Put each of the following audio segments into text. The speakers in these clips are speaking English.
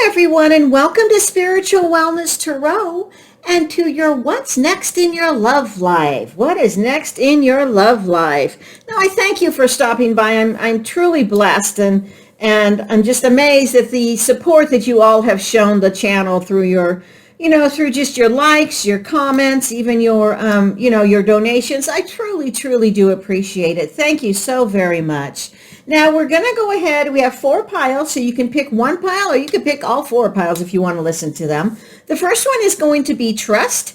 everyone, and welcome to Spiritual Wellness Tarot and to your What's Next in Your Love Life. What is next in your love life? Now, I thank you for stopping by. I'm truly blessed, and I'm just amazed at the support that you all have shown the channel through through just your likes, your comments, even your, your donations. I truly do appreciate it. Thank you so very much. Now we're going to go ahead. We have 4 piles, so you can pick one pile or you can pick all 4 piles if you want to listen to them. The first one is going to be trust.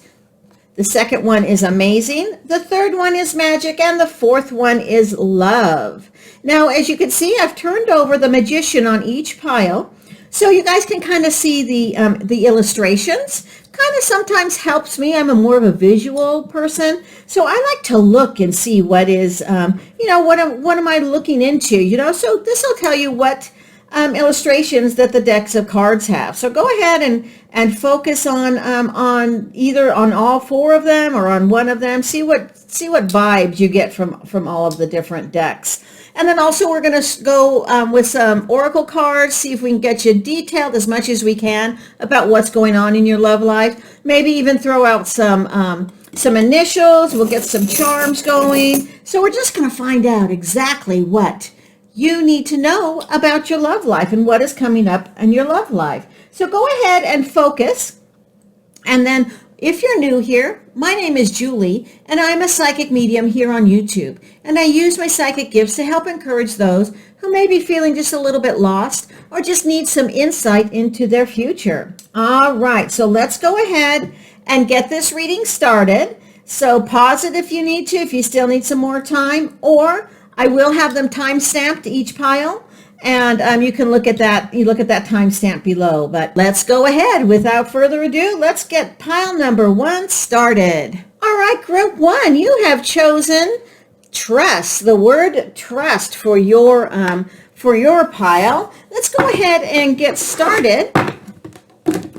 The second one is amazing. The third one is magic. And the fourth one is love. Now, as you can see, I've turned over the magician on each pile. So you guys can kind of see the illustrations. Kind of sometimes helps me. I'm more of a visual person. So I like to look and see what is, what am I looking into, So this will tell you what illustrations that the decks of cards have. So go ahead and focus on either on all 4 of them or on one of them. See what vibes you get from all of the different decks. And then also we're going to go with some oracle cards, see if we can get you detailed as much as we can about what's going on in your love life. Maybe even throw out some initials. We'll get some charms going. So we're just going to find out exactly what you need to know about your love life and what is coming up in your love life. So go ahead and focus. And then if you're new here, my name is Julie, and I'm a psychic medium here on YouTube. And I use my psychic gifts to help encourage those who may be feeling just a little bit lost or just need some insight into their future. All right, so let's go ahead and get this reading started. So pause it if you need to, if you still need some more time, or I will have them time-stamped each pile. And you can look at that. You look at that timestamp below. But let's go ahead. Without further ado, let's get pile number 1 started. All right, group 1, you have chosen trust. The word trust for your pile. Let's go ahead and get started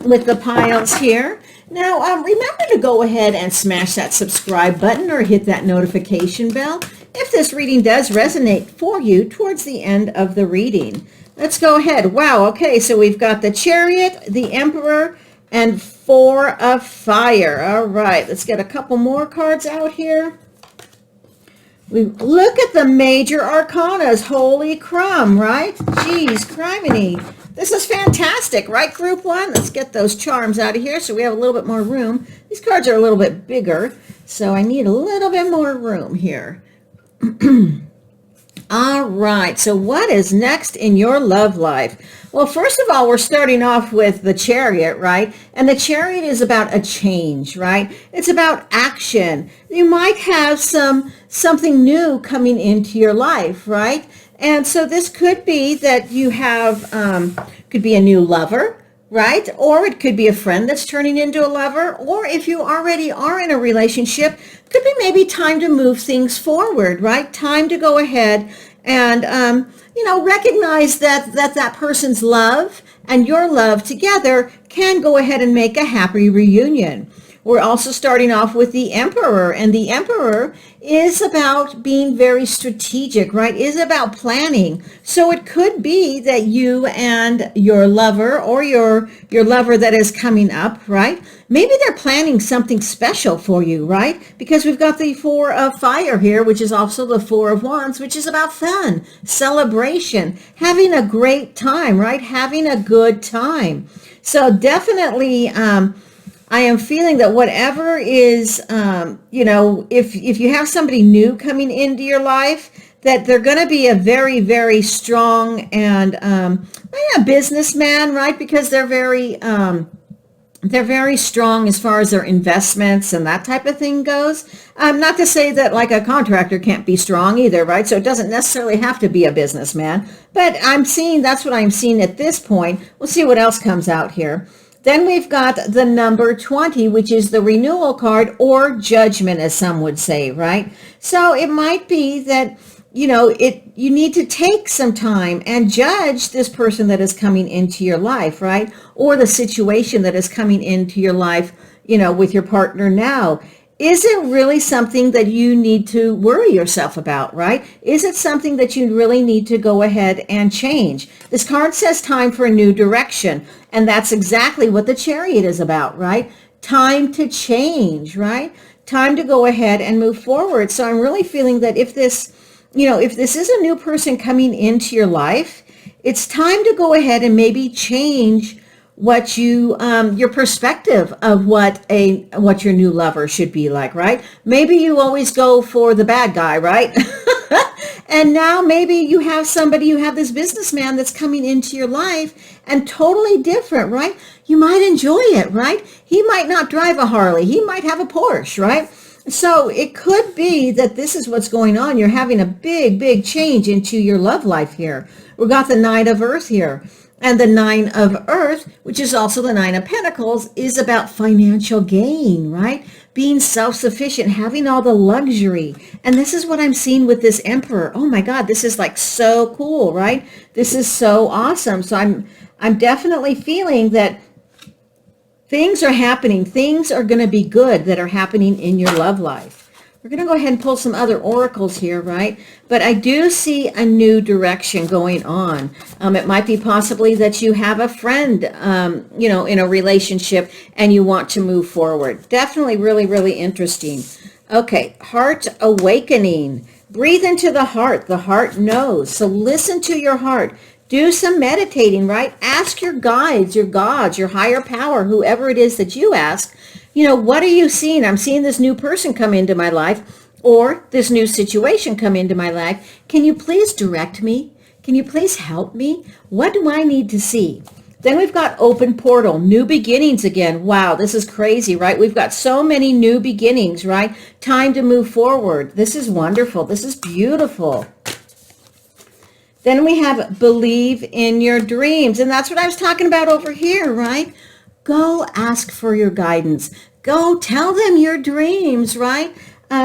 with the piles here. Now, remember to go ahead and smash that subscribe button or hit that notification bell if this reading does resonate for you towards the end of the reading. Let's go ahead. Wow, okay, so we've got the Chariot, the Emperor, and 4 of Fire. All right, let's get a couple more cards out here. We look at the major arcanas. Holy crumb, right? Jeez, criminy. This is fantastic, right, group 1? Let's get those charms out of here so we have a little bit more room. These cards are a little bit bigger, so I need a little bit more room here. All right, so what is next in your love life? Well, first of all, we're starting off with the Chariot, right? And the Chariot is about a change, right? It's about action. You might have something new coming into your life, right? And so this could be that you have, could be a new lover, right? Or it could be a friend that's turning into a lover. Or if you already are in a relationship, could be maybe time to move things forward, right? Time to go ahead and, recognize that person's love and your love together can go ahead and make a happy reunion. We're also starting off with the Emperor, and the Emperor is about being very strategic, right? Is about planning. So it could be that you and your lover or your lover that is coming up, right? Maybe they're planning something special for you, right? Because we've got the 4 of Fire here, which is also the 4 of Wands, which is about fun, celebration, having a great time, right? Having a good time. So definitely, I am feeling that whatever is, if you have somebody new coming into your life, that they're going to be a very, very strong and a businessman, right? Because they're very strong as far as their investments and that type of thing goes. Not to say that like a contractor can't be strong either, right? So it doesn't necessarily have to be a businessman. But that's what I'm seeing at this point. We'll see what else comes out here. Then we've got the number 20, which is the renewal card or judgment, as some would say, right? So it might be that, you need to take some time and judge this person that is coming into your life, right? Or the situation that is coming into your life, with your partner now. is it really something that you need to worry yourself about, right? Is it something that you really need to go ahead and change? This card says time for a new direction, and that's exactly what the Chariot is about, right? Time to change, right? Time to go ahead and move forward. So I'm really feeling that if this is a new person coming into your life, it's time to go ahead and maybe change what your perspective of what your new lover should be like, right? Maybe you always go for the bad guy, right? And now maybe you have this businessman that's coming into your life and totally different, right? You might enjoy it, right? He might not drive a Harley. He might have a Porsche, right? So it could be that this is what's going on. You're having a big, big change into your love life here. We got the Nine of Earth here. And the Nine of Earth, which is also the Nine of Pentacles, is about financial gain, right? Being self-sufficient, having all the luxury. And this is what I'm seeing with this Emperor. Oh my God, this is like so cool, right? This is so awesome. So I'm definitely feeling that things are happening. Things are going to be good that are happening in your love life. We're going to go ahead and pull some other oracles here, right? But I do see a new direction going on. It might be possibly that you have a friend, in a relationship and you want to move forward. Definitely really, really interesting. Okay, heart awakening. Breathe into the heart. The heart knows. So listen to your heart. Do some meditating, right? Ask your guides, your gods, your higher power, whoever it is that you ask, what are you seeing? I'm seeing this new person come into my life, or this new situation come into my life. Can you please direct me? Can you please help me? What do I need to see? Then we've got open portal, new beginnings again. Wow, this is crazy, right? We've got so many new beginnings, right? Time to move forward. This is wonderful. This is beautiful. Then we have believe in your dreams. And that's what I was talking about over here, right? Go ask for your guidance. Go tell them your dreams, right?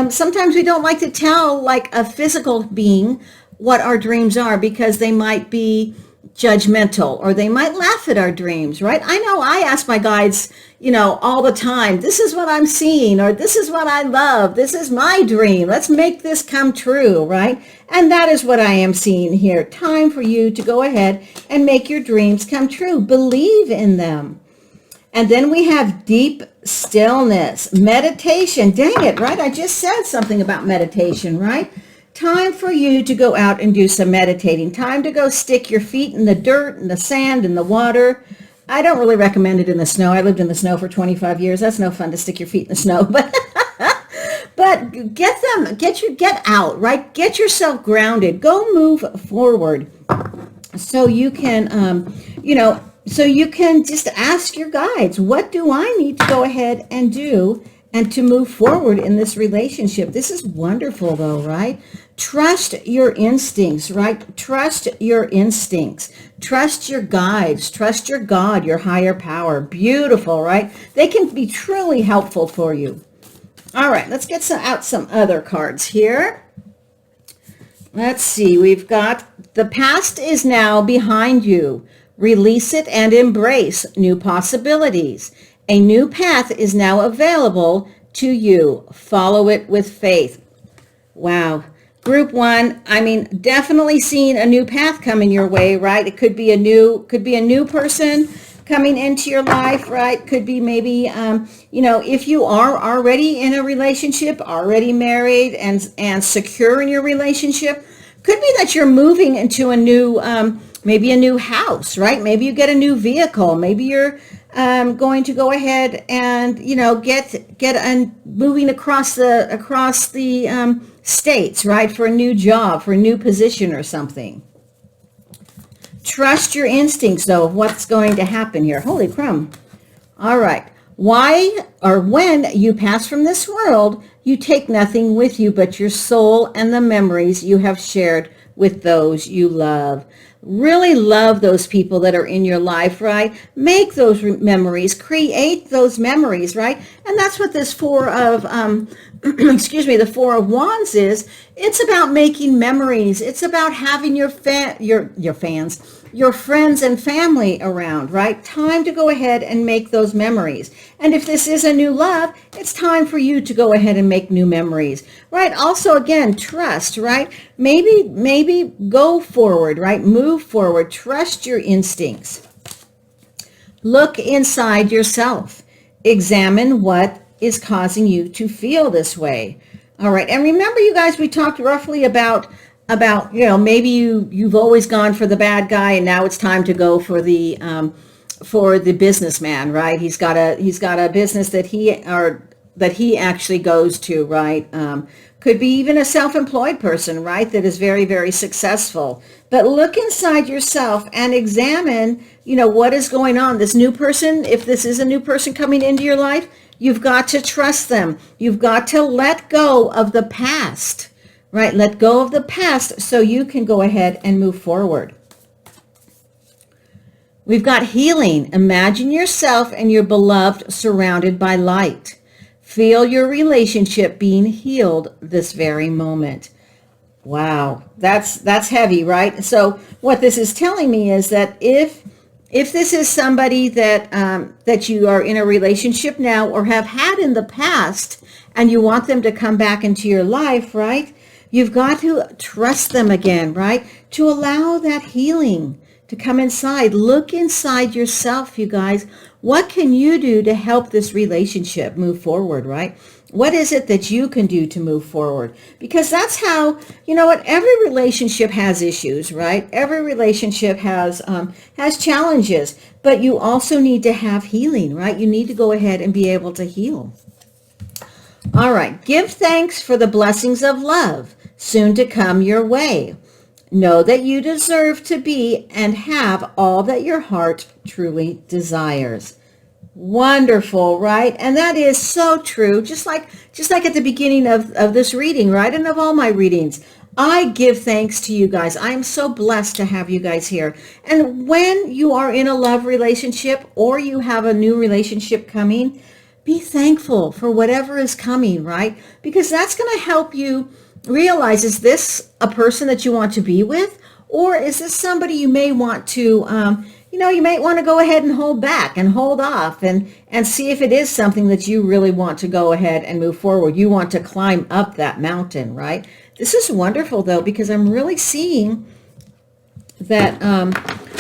Sometimes we don't like to tell like a physical being what our dreams are because they might be judgmental or they might laugh at our dreams, right? I know I ask my guides, all the time, this is what I'm seeing, or this is what I love. This is my dream. Let's make this come true, right? And that is what I am seeing here. Time for you to go ahead and make your dreams come true. Believe in them. And then we have deep stillness, meditation. Dang it, right? I just said something about meditation, right? Time for you to go out and do some meditating. Time to go stick your feet in the dirt and the sand and the water. I don't really recommend it in the snow. I lived in the snow for 25 years. That's no fun to stick your feet in the snow, but get out, right? Get yourself grounded. Go move forward so you can, so you can just ask your guides, what do I need to go ahead and do and to move forward in this relationship? This is wonderful though, right? Trust your instincts, right? Trust your instincts. Trust your guides. Trust your God, your higher power. Beautiful, right? They can be truly helpful for you. All right, let's get out some other cards here. Let's see. We've got the past is now behind you. Release it and embrace new possibilities. A new path is now available to you. Follow it with faith. Wow. Group one, definitely seeing a new path coming your way, right? It could be a new person coming into your life, right? Could be maybe, if you are already in a relationship, already married and secure in your relationship, could be that you're moving into a new, maybe a new house, right? Maybe you get a new vehicle. Maybe you're going to go ahead and moving across the states, right, for a new job, for a new position or something. Trust your instincts, though, of what's going to happen here. Holy crumb. All right. Why or when you pass from this world, you take nothing with you but your soul and the memories you have shared with those you love. Really love those people that are in your life, right? Make those memories, create those memories, right? And that's what this Four of, the Four of Wands is. It's about making memories. It's about having your fans, your friends and family around, right? Time to go ahead and make those memories. And if this is a new love, it's time for you to go ahead and make new memories, right? Also, again, trust, right? Maybe go forward, right? Move forward. Trust your instincts. Look inside yourself. Examine what is causing you to feel this way. All right. And remember, you guys, we talked roughly about, maybe you've always gone for the bad guy and now it's time to go for the businessman, right? He's got a business that he actually goes to, right? Could be even a self-employed person, right? That is very, very successful. But look inside yourself and examine, what is going on. This new person, if this is a new person coming into your life, you've got to trust them. You've got to let go of the past, right? Let go of the past so you can go ahead and move forward. We've got healing. Imagine yourself and your beloved surrounded by light. Feel your relationship being healed this very moment. Wow, that's heavy, right? So what this is telling me is that if this is somebody that you are in a relationship now or have had in the past and you want them to come back into your life, right? You've got to trust them again, right? To allow that healing to come inside. Look inside yourself, you guys. What can you do to help this relationship move forward, right? What is it that you can do to move forward? Because that's how, every relationship has issues, right? Every relationship has challenges, but you also need to have healing, right? You need to go ahead and be able to heal. All right. Give thanks for the blessings of love soon to come your way. Know that you deserve to be and have all that your heart truly desires. Wonderful, right? And that is so true. Just like at the beginning of this reading, right? And of all my readings, I give thanks to you guys. I am so blessed to have you guys here. And when you are in a love relationship or you have a new relationship coming, be thankful for whatever is coming, right? Because that's going to help you realize, is this a person that you want to be with? Or is this somebody you may want to, you might want to go ahead and hold back and hold off and see if it is something that you really want to go ahead and move forward. You want to climb up that mountain, right? This is wonderful, though, because I'm really seeing that,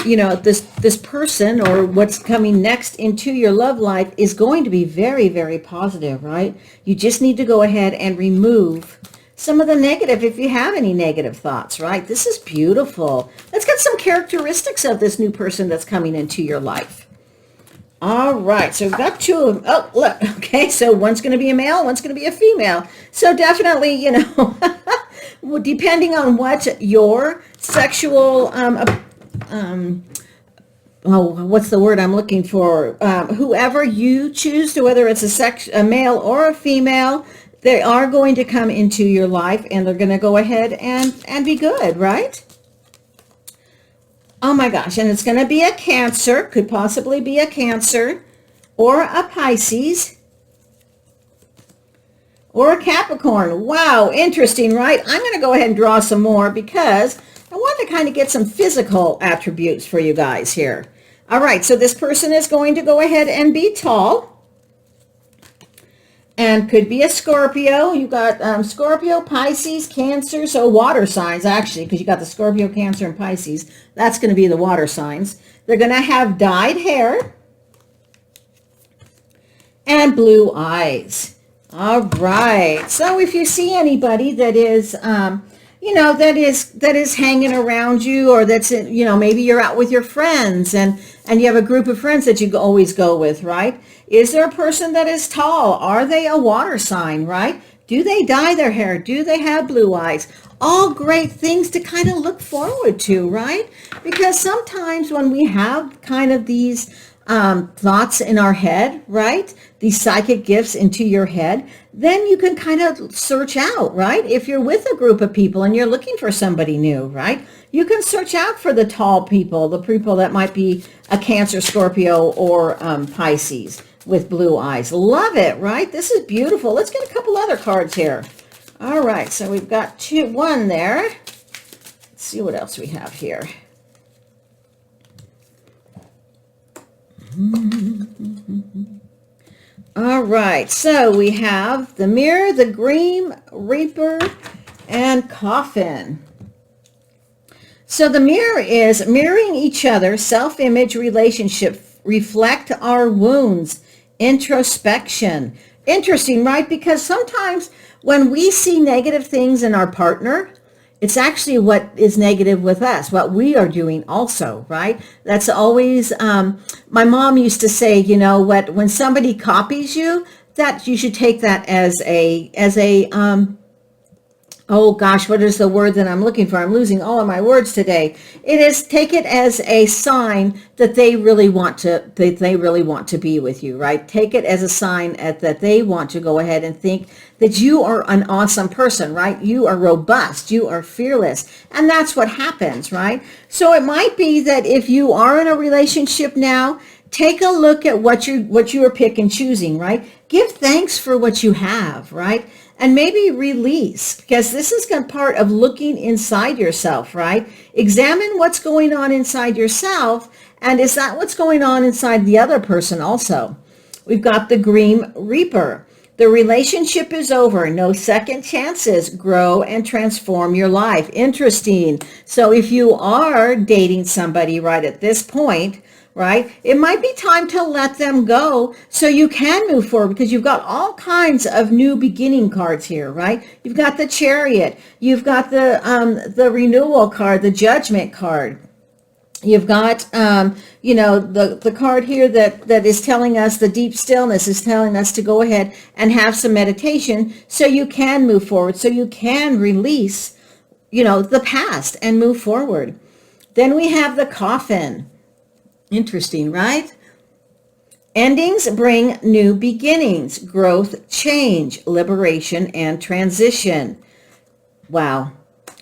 this person or what's coming next into your love life is going to be very, very positive, right? You just need to go ahead and remove some of the negative, if you have any negative thoughts, right? This is beautiful. Let's get some characteristics of this new person that's coming into your life. All right, so we've got two of them. Oh, look, okay, so one's going to be a male, one's going to be a female. So definitely, depending on what your sexual, what's the word I'm looking for? Whoever you choose to, whether it's a male or a female, they are going to come into your life and they're going to go ahead and be good, right? Oh my gosh, and it's going to be a Cancer, could possibly be a Cancer, or a Pisces, or a Capricorn. Wow, interesting, right? I'm going to go ahead and draw some more because I want to kind of get some physical attributes for you guys here. All right, so this person is going to go ahead and be tall. And could be a Scorpio. You got Scorpio, Pisces, Cancer, so water signs actually, because you got the Scorpio, Cancer, and Pisces. That's going to be the water signs. They're going to have dyed hair and blue eyes. All right. So if you see anybody that is, that is hanging around you, or that's, maybe you're out with your friends and you have a group of friends that you always go with, right? Is there a person that is tall? Are they a water sign, right? Do they dye their hair? Do they have blue eyes? All great things to kind of look forward to, right? Because sometimes when we have kind of these thoughts in our head, right? These psychic gifts into your head, then you can kind of search out, right? If you're with a group of people and you're looking for somebody new, right? You can search out for the tall people, the people that might be a Cancer, Scorpio, or Pisces with blue eyes. Love it, right? This is beautiful. Let's get a couple other cards here. All right, so we've got one there. Let's see what else we have here. All right, so we have the Mirror, the Grim Reaper, and Coffin. So the Mirror is mirroring each other, self-image, relationship, reflect our wounds, introspection. Interesting, right? Because sometimes when we see negative things in our partner, it's actually what is negative with us, what we are doing also, right? That's always, my mom used to say, you know what, when somebody copies you, that you should take that as oh gosh, what is the word that I'm looking for? I'm losing all of my words today. It is, take it as a sign that they really want to be with you, right? Take it as a sign that they want to go ahead and think that you are an awesome person, right? You are robust, you are fearless, and that's what happens, right? So it might be that if you are in a relationship now, take a look at what you are pick and choosing, right? Give thanks for what you have, right? And maybe release, because this is part of looking inside yourself, right? Examine what's going on inside yourself, and is that what's going on inside the other person also? We've got the Grim Reaper. The relationship is over. No second chances. Grow and transform your life. Interesting. So if you are dating somebody right at this point, right, it might be time to let them go so you can move forward, because you've got all kinds of new beginning cards here, right? You've got the Chariot, you've got the renewal card, the Judgment card. You've got, the card here that is telling us, the deep stillness is telling us to go ahead and have some meditation so you can move forward, so you can release, the past and move forward. Then we have the Coffin. Interesting, right? Endings bring new beginnings, growth, change, liberation, and transition. Wow.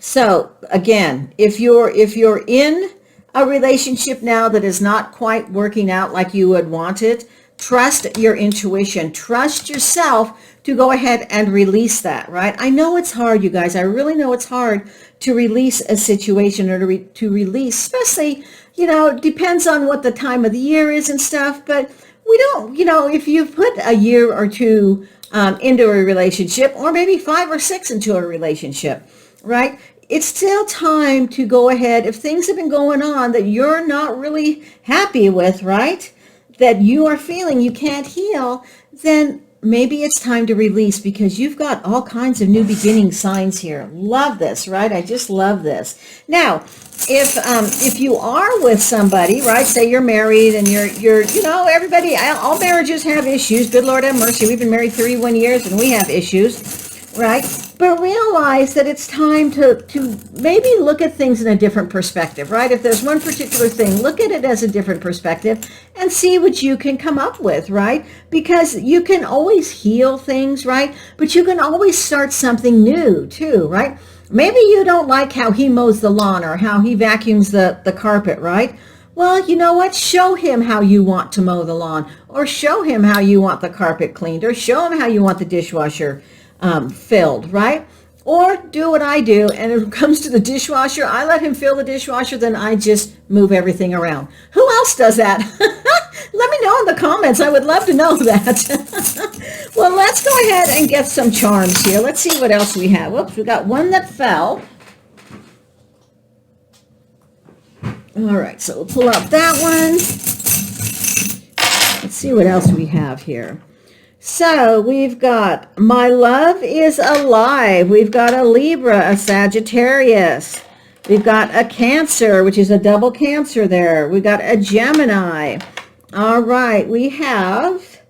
So again, if you're in a relationship now that is not quite working out like you would want it, trust your intuition, trust yourself to go ahead and release that, right? I know it's hard, you guys. I really know it's hard to release a situation, or to release, especially, it depends on what the time of the year is and stuff, but we don't, if you've put a year or two into a relationship, or maybe 5 or 6 into a relationship, right? It's still time to go ahead, if things have been going on that you're not really happy with, right? That you are feeling you can't heal, then maybe it's time to release, because you've got all kinds of new beginning signs here. Love this, right? I just love this. Now, if you are with somebody, right, say you're married and you're everybody, all marriages have issues. Good Lord have mercy. We've been married 31 years and we have issues, right? But realize that it's time to maybe look at things in a different perspective, right? If there's one particular thing, look at it as a different perspective and see what you can come up with, right? Because you can always heal things, right? But you can always start something new too, right? Maybe you don't like how he mows the lawn or how he vacuums the carpet, right? Well, you know what? Show him how you want to mow the lawn, or show him how you want the carpet cleaned, or show him how you want the dishwasher filled, right? Or do what I do, and if it comes to the dishwasher, I let him fill the dishwasher, then I just move everything around. Who else does that? Let me know in the comments. I would love to know that. Well, let's go ahead and get some charms here. Let's see what else we have. Whoops, we got one that fell. All right, so we'll pull out that one. Let's see what else we have here. So we've got My Love is Alive. We've got a Libra, a Sagittarius. We've got a Cancer, which is a double Cancer there. We've got a Gemini. All right, we have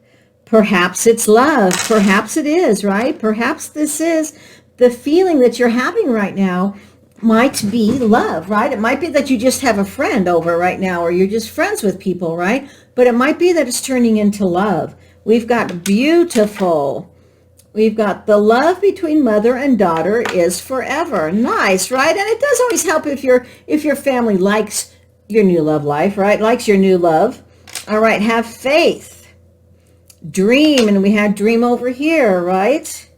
Perhaps It's Love. Perhaps it is, right? Perhaps this is the feeling that you're having right now. Might be love, right? It might be that you just have a friend over right now, or you're just friends with people, right? But it might be that it's turning into love. We've got Beautiful. We've got The Love Between Mother and Daughter is Forever. Nice, right? And it does always help if your family likes your new love life, right? Likes your new love. All right, Have Faith. Dream, and we had Dream over here, right?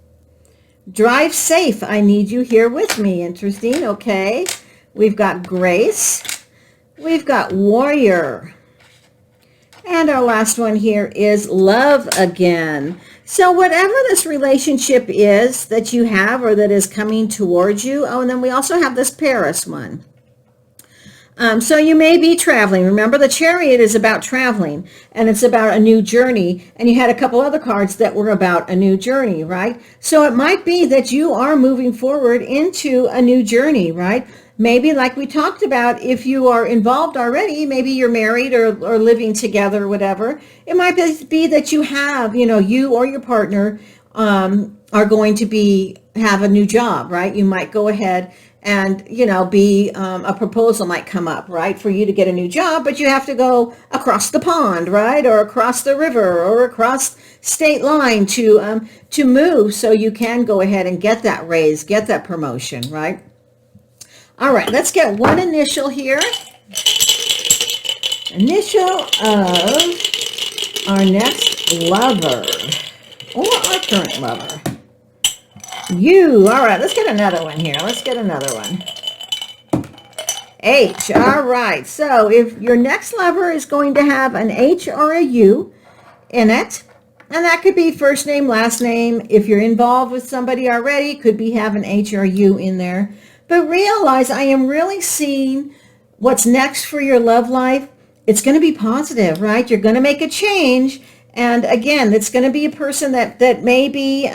Drive Safe. I Need You Here With Me. Interesting, okay. We've got Grace. We've got Warrior. And our last one here is love again. So whatever this relationship is that you have or that is coming towards you. Oh, and then we also have this Paris one. So you may be traveling. Remember, the Chariot is about traveling, and it's about a new journey. And you had a couple other cards that were about a new journey, right? So it might be that you are moving forward into a new journey, right? Maybe like we talked about, if you are involved already, maybe you're married or living together or whatever, it might be that you have, you or your partner are going to have a new job, right? You might go ahead and, a proposal might come up, right, for you to get a new job, but you have to go across the pond, right, or across the river or across state line to move, so you can go ahead and get that raise, get that promotion, right? All right, let's get one initial here. Initial of our next lover or our current lover. You. All right, let's get another one here. Let's get another one. H. All right, so if your next lover is going to have an H or a U in it, and that could be first name, last name. If you're involved with somebody already, could be have an H or a U in there. But realize I am really seeing what's next for your love life. It's going to be positive, right? You're going to make a change. And again, it's going to be a person that may be,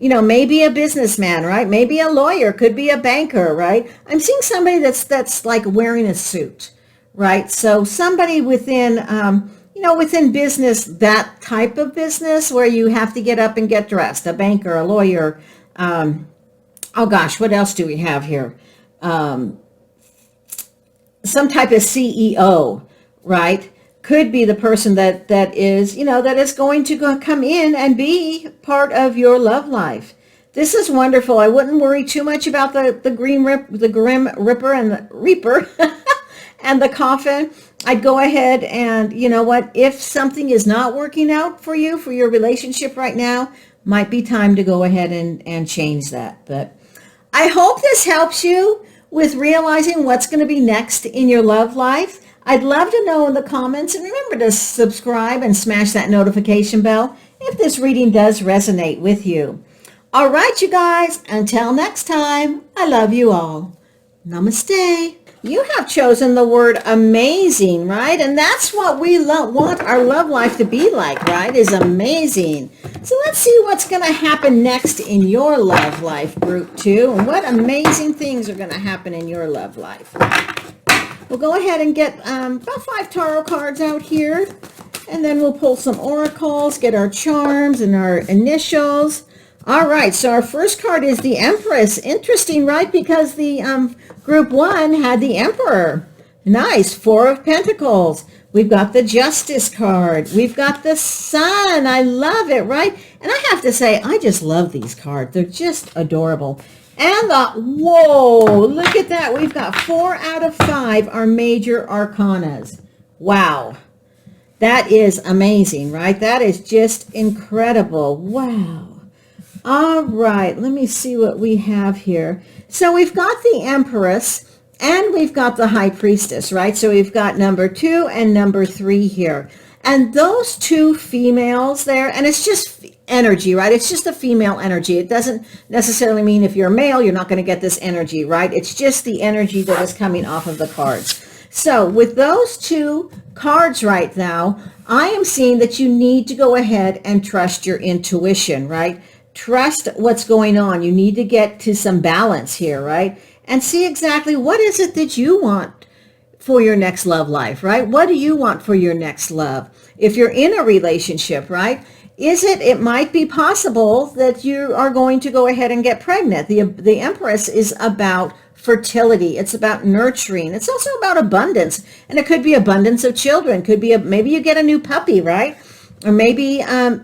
maybe a businessman, right? Maybe a lawyer, could be a banker, right? I'm seeing somebody that's like wearing a suit, right? So somebody within, within business, that type of business where you have to get up and get dressed, a banker, a lawyer, oh gosh, what else do we have here? Some type of CEO, right? Could be the person that is, that is going to come in and be part of your love life. This is wonderful. I wouldn't worry too much about the Grim Reaper and the Reaper and the Coffin. I'd go ahead and, you know what, if something is not working out for you, for your relationship right now, might be time to go ahead and change that. But I hope this helps you with realizing what's going to be next in your love life. I'd love to know in the comments, and remember to subscribe and smash that notification bell if this reading does resonate with you. All right, you guys, until next time, I love you all. Namaste. You have chosen the word amazing, right? And that's what we want our love life to be like, right? Is amazing. So let's see what's going to happen next in your love life, group 2. And what amazing things are going to happen in your love life. We'll go ahead and get about 5 tarot cards out here. And then we'll pull some oracles, get our charms and our initials. All right, so our first card is the Empress. Interesting, right? Because the group 1 had the Emperor. Nice. 4 of Pentacles. We've got the Justice card. We've got the Sun. I love it, right? And I have to say, I just love these cards. They're just adorable. And whoa, look at that. We've got 4 out of 5 are major arcanas. Wow. That is amazing, right? That is just incredible. Wow. All right, let me see what we have here. So we've got the Empress and we've got the High Priestess, right? So we've got number 2 and number 3 here. And those 2 females there, and it's just energy, right? It's just a female energy. It doesn't necessarily mean if you're a male, you're not going to get this energy, right? It's just the energy that is coming off of the cards. So with those 2 cards right now, I am seeing that you need to go ahead and trust your intuition, right? Trust what's going on. You need to get to some balance here, right? And see exactly what is it that you want for your next love life, right? What do you want for your next love? If you're in a relationship, right? It might be possible that you are going to go ahead and get pregnant. The Empress is about fertility. It's about nurturing. It's also about abundance. And it could be abundance of children. Could be maybe you get a new puppy, right? Or maybe,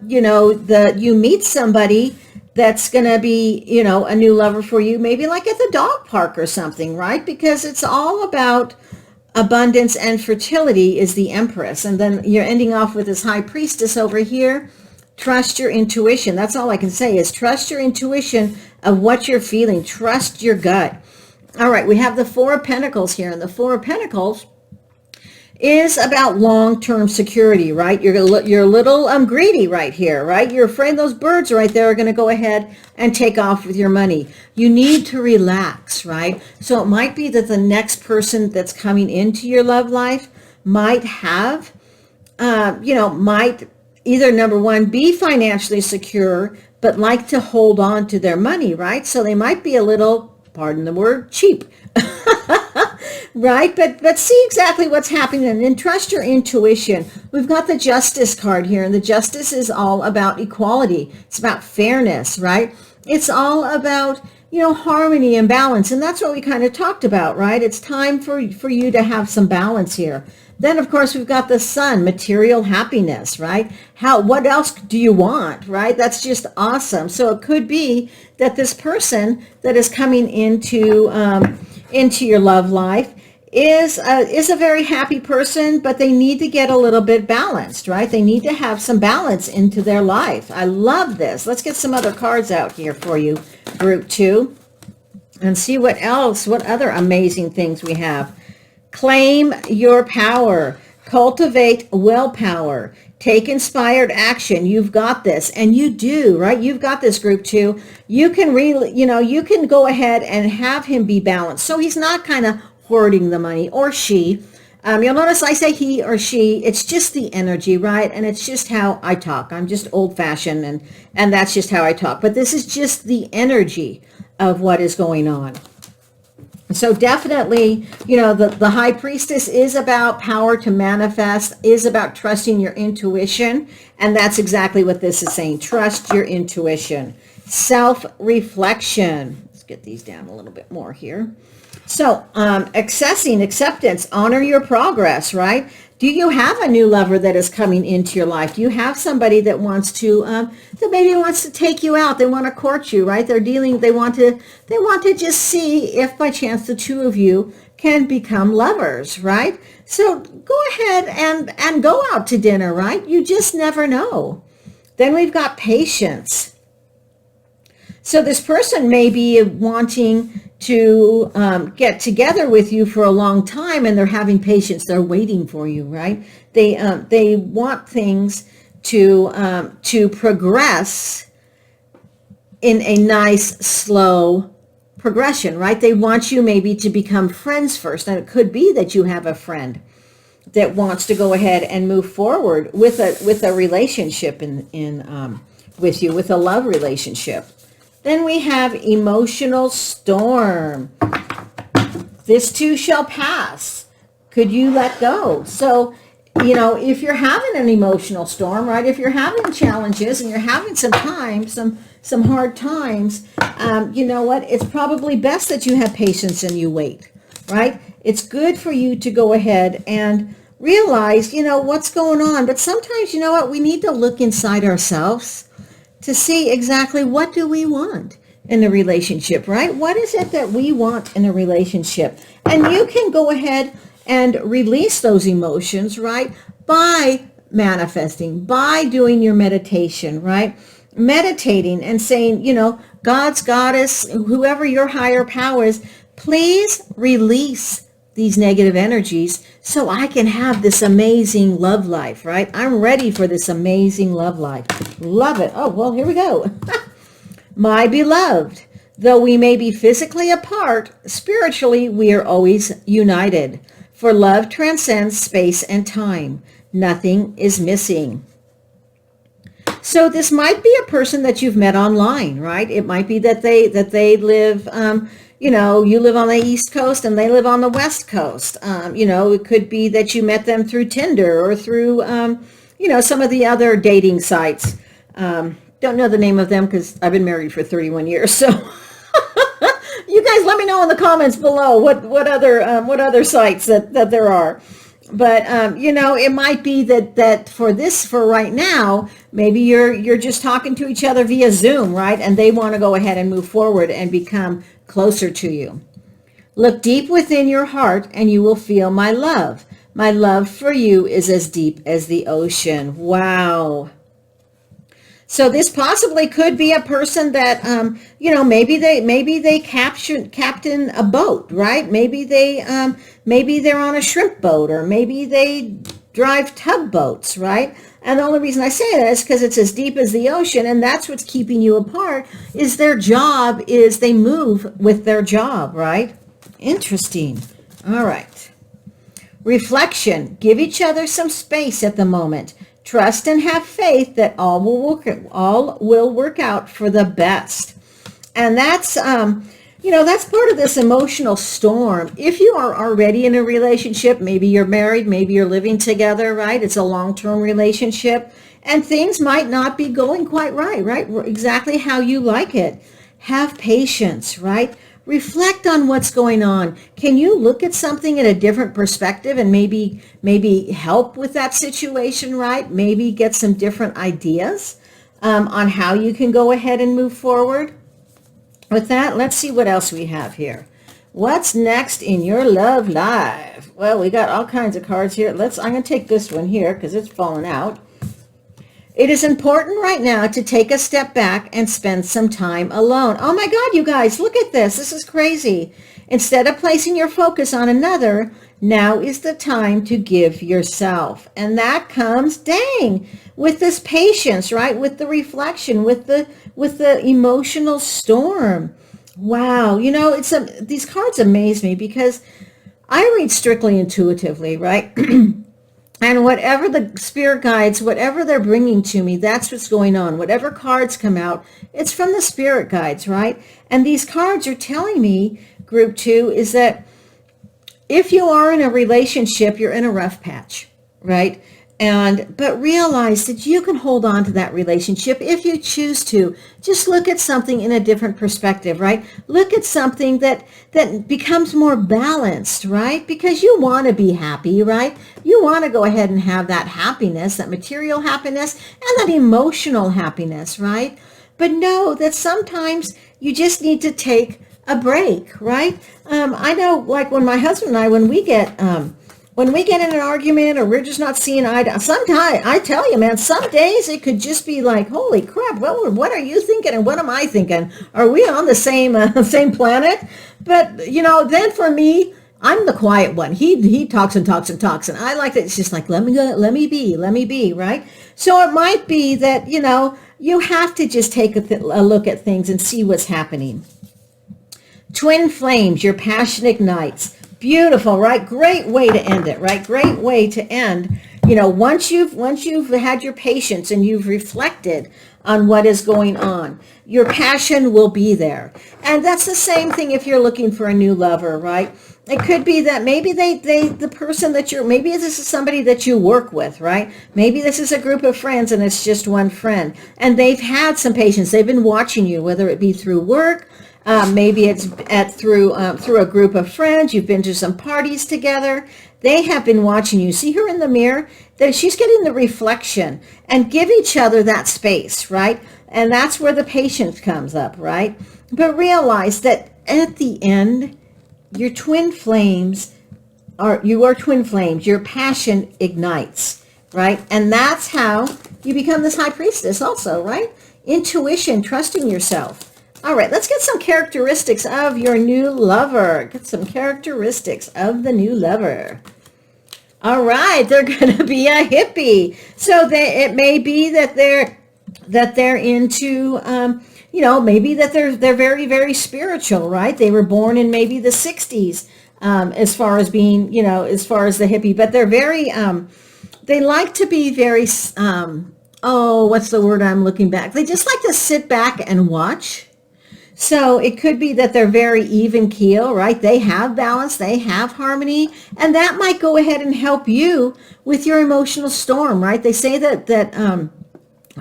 you meet somebody that's going to be, a new lover for you, maybe like at the dog park or something, right? Because it's all about abundance and fertility is the Empress. And then you're ending off with this High Priestess over here. Trust your intuition. That's all I can say is trust your intuition of what you're feeling. Trust your gut. All right, we have the 4 of Pentacles here. And the 4 of Pentacles is about long-term security, right? You're a little greedy right here, right? You're afraid those birds right there are going to go ahead and take off with your money. You need to relax, right? So it might be that the next person that's coming into your love life might have, might either, number one, be financially secure, but like to hold on to their money, right? So they might be a little, pardon the word, cheap. Right? But see exactly what's happening and trust your intuition. We've got the Justice card here, and the Justice is all about equality. It's about fairness, right? It's all about, harmony and balance. And that's what we kind of talked about, right? It's time for you to have some balance here. Then, of course, we've got the Sun, material happiness, right? What else do you want, right? That's just awesome. So it could be that this person that is coming into your love life is a very happy person, but they need to get a little bit balanced, right? They need to have some balance into their life. I love this. Let's get some other cards out here for you, group 2, and see what other amazing things we have. Claim your power. Cultivate willpower. Take inspired action. You've got this, and you do, right? You've got this, group 2. You can really, you can go ahead and have him be balanced. So he's not kind of hoarding the money, or she. You'll notice I say he or she. It's just the energy, right? And it's just how I talk. I'm just old-fashioned, and that's just how I talk. But this is just the energy of what is going on. So definitely, the High Priestess is about power to manifest, is about trusting your intuition. And that's exactly what this is saying. Trust your intuition. Self-reflection. Let's get these down a little bit more here. So acceptance, honor your progress, right? Do you have a new lover that is coming into your life? Do you have somebody that wants to, that maybe wants to take you out? They want to court you, right? They want to just see if by chance the two of you can become lovers, right? So go ahead and go out to dinner, right? You just never know. Then we've got patience. So this person may be wanting to get together with you for a long time, and they're having patience. They're waiting for you, right? They want things to progress in a nice, slow progression, right? They want you maybe to become friends first. And it could be that you have a friend that wants to go ahead and move forward with a relationship with you, with a love relationship. Then we have emotional storm. This too shall pass. Could you let go? So, if you're having an emotional storm, right? If you're having challenges and you're having some hard times, you know what? It's probably best that you have patience and you wait, right? It's good for you to go ahead and realize, what's going on. But sometimes, you know what? We need to look inside ourselves to see exactly what do we want in a relationship, right? What is it that we want in a relationship? And you can go ahead and release those emotions, right? By manifesting, by doing your meditation, right? Meditating and saying, God's goddess, whoever your higher power is, please release these negative energies so I can have this amazing love life, right? I'm ready for this amazing love life. Love it. Oh, well, here we go. My beloved, though we may be physically apart, spiritually we are always united. For love transcends space and time. Nothing is missing. So this might be a person that you've met online, right? It might be that they live, you live on the East Coast and they live on the West Coast. It could be that you met them through Tinder or through, some of the other dating sites. Don't know the name of them because I've been married for 31 years. So you guys let me know in the comments below what other sites that there are. But, it might be that for right now, maybe you're just talking to each other via Zoom, right? And they want to go ahead and move forward and become closer to you. Look deep within your heart and you will feel my love. My love for you is as deep as the ocean. Wow. So this possibly could be a person that, maybe they captain a boat, right? Maybe they're on a shrimp boat, or maybe they drive tugboats, right? And the only reason I say that is because it's as deep as the ocean, and that's what's keeping you apart, is their job is they move with their job, right? Interesting. All right. Reflection. Give each other some space at the moment. Trust and have faith that all will work out for the best. And that's part of this emotional storm. If you are already in a relationship, maybe you're married, maybe you're living together, right? It's a long-term relationship, and things might not be going quite right? Exactly how you like it. Have patience, right? Reflect on what's going on. Can you look at something in a different perspective and maybe help with that situation, right? Maybe get some different ideas on how you can go ahead and move forward. With that, let's see what else we have here. What's next in your love life? Well, we got all kinds of cards here. I'm going to take this one here because it's fallen out. It is important right now to take a step back and spend some time alone. Oh my God, you guys, look at this. This is crazy. Instead of placing your focus on another, now is the time to give yourself. And that comes, with this patience, right? With the reflection, with the emotional storm. Wow. These cards amaze me because I read strictly intuitively, right? And whatever the spirit guides, whatever they're bringing to me, that's what's going on. Whatever cards come out, it's from the spirit guides, right? And these cards are telling me, group 2, is that if you are in a relationship, you're in a rough patch, right? But realize that you can hold on to that relationship if you choose to. Just look at something in a different perspective, right? Look at something that becomes more balanced, right? Because you want to be happy, right? You want to go ahead and have that happiness, that material happiness, and that emotional happiness, right? But know that sometimes you just need to take a break, right? I know, like when my husband and I, when we get in an argument or we're just not seeing eye to eye, sometimes, I tell you, man, some days it could just be like, holy crap, what are you thinking and what am I thinking? Are we on the same planet? But, then for me, I'm the quiet one. He talks and talks and talks, and I like that. It's just like, let me be, right? So it might be that, you have to just take a look at things and see what's happening. Twin flames, your passion ignites. Beautiful, right? Great way to end it, right? Great way to end. Once you've had your patience and you've reflected on what is going on, your passion will be there. And that's the same thing if you're looking for a new lover, right? It could be that maybe the person that maybe this is somebody that you work with, right? Maybe this is a group of friends and it's just one friend. And they've had some patience. They've been watching you, whether it be through work, maybe it's through a group of friends. You've been to some parties together. They have been watching you. See her in the mirror? That she's getting the reflection, and give each other that space, right? And that's where the patience comes up, right? But realize that at the end, you are twin flames. Your passion ignites, right? And that's how you become this high priestess also, right? Intuition, trusting yourself. All right, let's get some characteristics of your new lover. Get some characteristics of the new lover. All right, they're going to be a hippie. So it may be that they're into, maybe that they're very, very spiritual, right? They were born in maybe the 60s, as far as being, as far as the hippie. But they're very, they like to be very, what's the word I'm looking back? They just like to sit back and watch. So it could be that they're very even keel, right? They have balance, they have harmony, and that might go ahead and help you with your emotional storm, right? They say that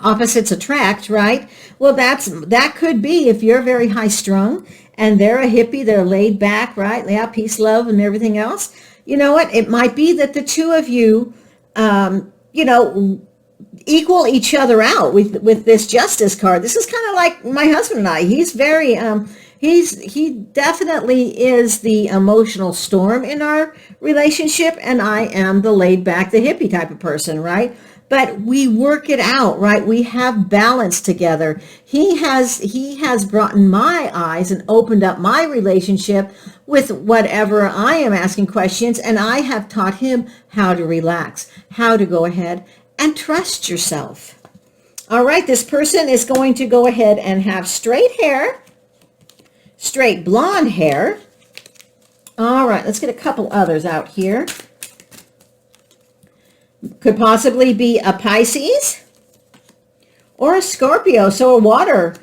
opposites attract, right? Well, that could be if you're very high strung and they're a hippie, they're laid back, right? They have peace, love, and everything else. You know what? It might be that the two of you, equal each other out with this justice card. This is kind of like my husband and I. He's very he definitely is the emotional storm in our relationship, and I am the laid back, the hippie type of person, right? but we work it out, right? We have balance together. He has brought in my eyes and opened up my relationship with whatever I am asking questions, and I have taught him how to relax, how to go ahead and trust yourself. All right, this person is going to go ahead and have straight hair, straight blonde hair. All right, let's get a couple others out here. Could possibly be a Pisces or a Scorpio, so a water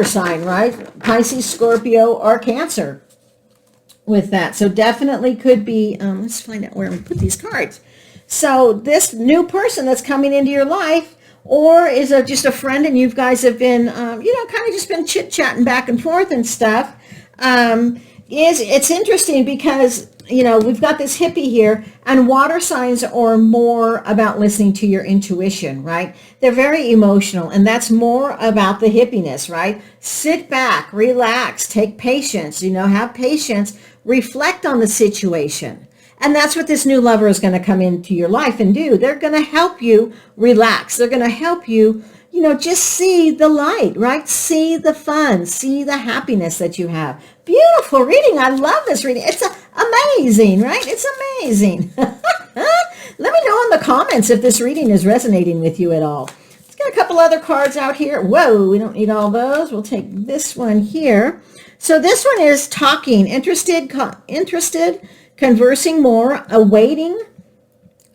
sign, right? Pisces, Scorpio, or Cancer with that. So definitely could be, let's find out where we put these cards. So this new person that's coming into your life, or is just a friend and you guys have been, kind of just been chit-chatting back and forth and stuff, it's interesting because, we've got this hippie here, and water signs are more about listening to your intuition, right? They're very emotional, and that's more about the hippiness, right? Sit back, relax, take patience, have patience, reflect on the situation. And that's what this new lover is going to come into your life and do. They're going to help you relax. They're going to help you, just see the light, right? See the fun, see the happiness that you have. Beautiful reading. I love this reading. It's amazing, right? It's amazing. Let me know in the comments if this reading is resonating with you at all. Let's get a couple other cards out here. Whoa, we don't need all those. We'll take this one here. So this one is talking, interested, conversing more, awaiting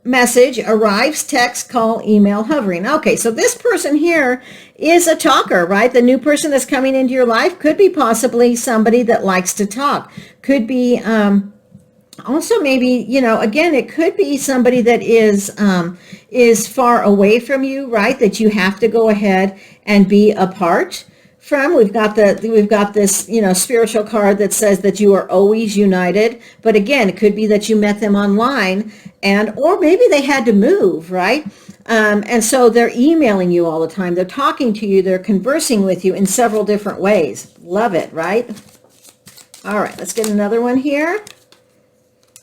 message, arrives, text, call, email, hovering. Okay, so this person here is a talker, right? The new person that's coming into your life could be possibly somebody that likes to talk. Could be also maybe, again, it could be somebody that is far away from you, right? That you have to go ahead and be apart from. We've got this, spiritual card that says that you are always united. But again, it could be that you met them online or maybe they had to move, right? And so they're emailing you all the time. They're talking to you. They're conversing with you in several different ways. Love it, right? All right, let's get another one here.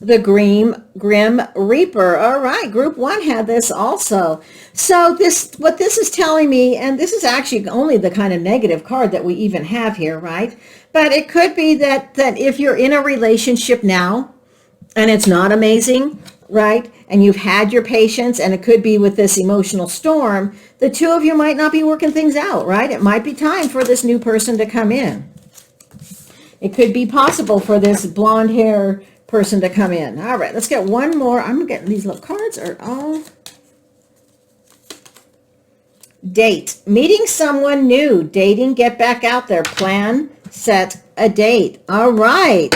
The Grim Reaper. All right, group 1 had this also. So what this is telling me, and this is actually only the kind of negative card that we even have here, right? But it could be that if you're in a relationship now and it's not amazing, right? And you've had your patience, and it could be with this emotional storm, the two of you might not be working things out, right? It might be time for this new person to come in. It could be possible for this blonde hair person to come in. All right, let's get one more. I'm getting these little cards are all. Date. Meeting someone new. Dating. Get back out there. Plan. Set a date. All right.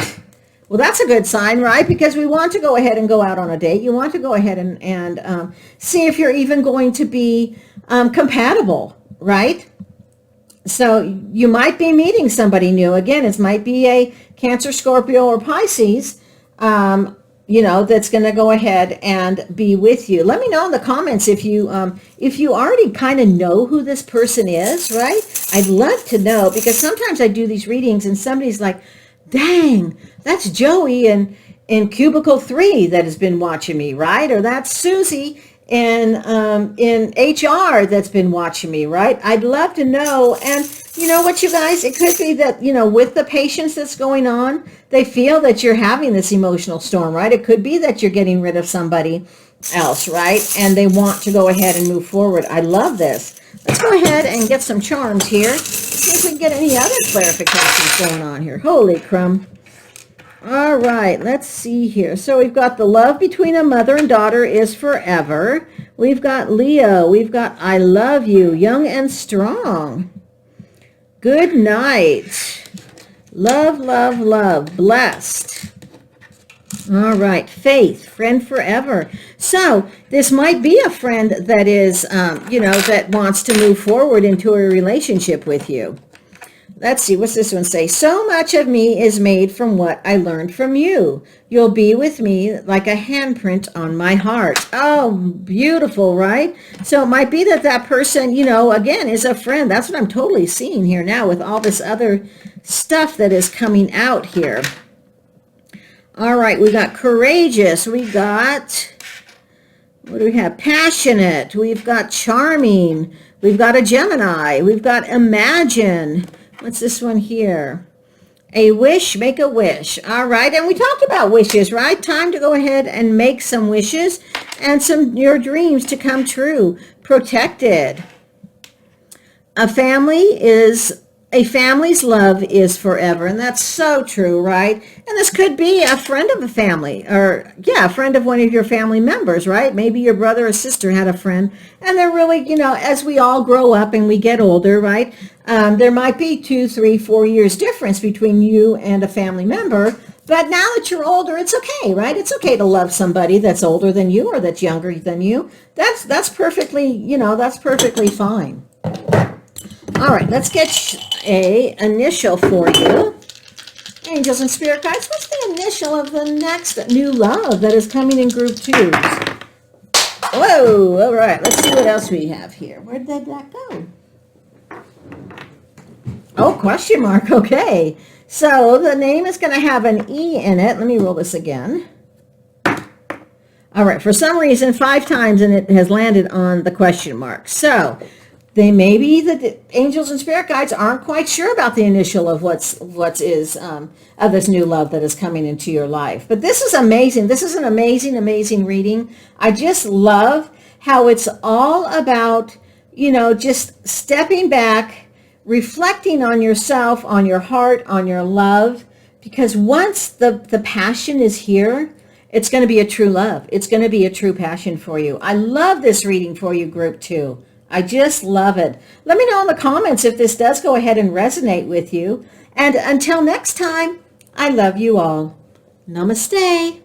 Well, that's a good sign, right? Because we want to go ahead and go out on a date. You want to go ahead and see if you're even going to be compatible, right? So you might be meeting somebody new. Again, it might be a Cancer, Scorpio, or Pisces, that's going to go ahead and be with you. Let me know in the comments if you already kind of know who this person is, right? I'd love to know, because sometimes I do these readings and somebody's like, dang, that's Joey in cubicle 3 that has been watching me, right? Or that's Susie in HR that's been watching me, right? I'd love to know. And you know what, you guys, it could be that, with the patience that's going on, they feel that you're having this emotional storm, right? It could be that you're getting rid of somebody else, right? And they want to go ahead and move forward. I love this. Let's go ahead and get some charms here. See if we can get any other clarifications going on here. Holy crumb. All right, let's see here. So we've got the love between a mother and daughter is forever. We've got Leo. We've got I love you, young and strong. Good night. Love, love, love. Blessed. All right. Faith. Friend forever. So this might be a friend that is, that wants to move forward into a relationship with you. Let's see. What's this one say? So much of me is made from what I learned from you. You'll be with me like a handprint on my heart. Oh, beautiful, right? So it might be that person, again, is a friend. That's what I'm totally seeing here now with all this other stuff that is coming out here. All right, we got courageous. We got What do we have? Passionate. We've got charming. We've got a Gemini. We've got imagine. What's this one here? A wish, make a wish. All right, and we talked about wishes, right? Time to go ahead and make some wishes and your dreams to come true. Protected. A family's love is forever, and that's so true, right? And this could be a friend of a family, or a friend of one of your family members, right? Maybe your brother or sister had a friend, and they're really, as we all grow up and we get older, right? There might be 2, 3, 4 years difference between you and a family member, but now that you're older, it's okay, right? It's okay to love somebody that's older than you or that's younger than you. That's perfectly, that's perfectly fine. All right, let's get a initial for you. Angels and Spirit Guides, what's the initial of the next new love that is coming in group 2s? Whoa, all right, let's see what else we have here. Where did that go? Oh, question mark, okay. So the name is going to have an E in it. Let me roll this again. All right, for some reason, 5 times, and it has landed on the question mark. So maybe the angels and spirit guides aren't quite sure about the initial of of this new love that is coming into your life. But this is amazing. This is an amazing, amazing reading. I just love how it's all about, just stepping back, reflecting on yourself, on your heart, on your love. Because once the passion is here, it's going to be a true love. It's going to be a true passion for you. I love this reading for you, group 2. I just love it. Let me know in the comments if this does go ahead and resonate with you. And until next time, I love you all. Namaste.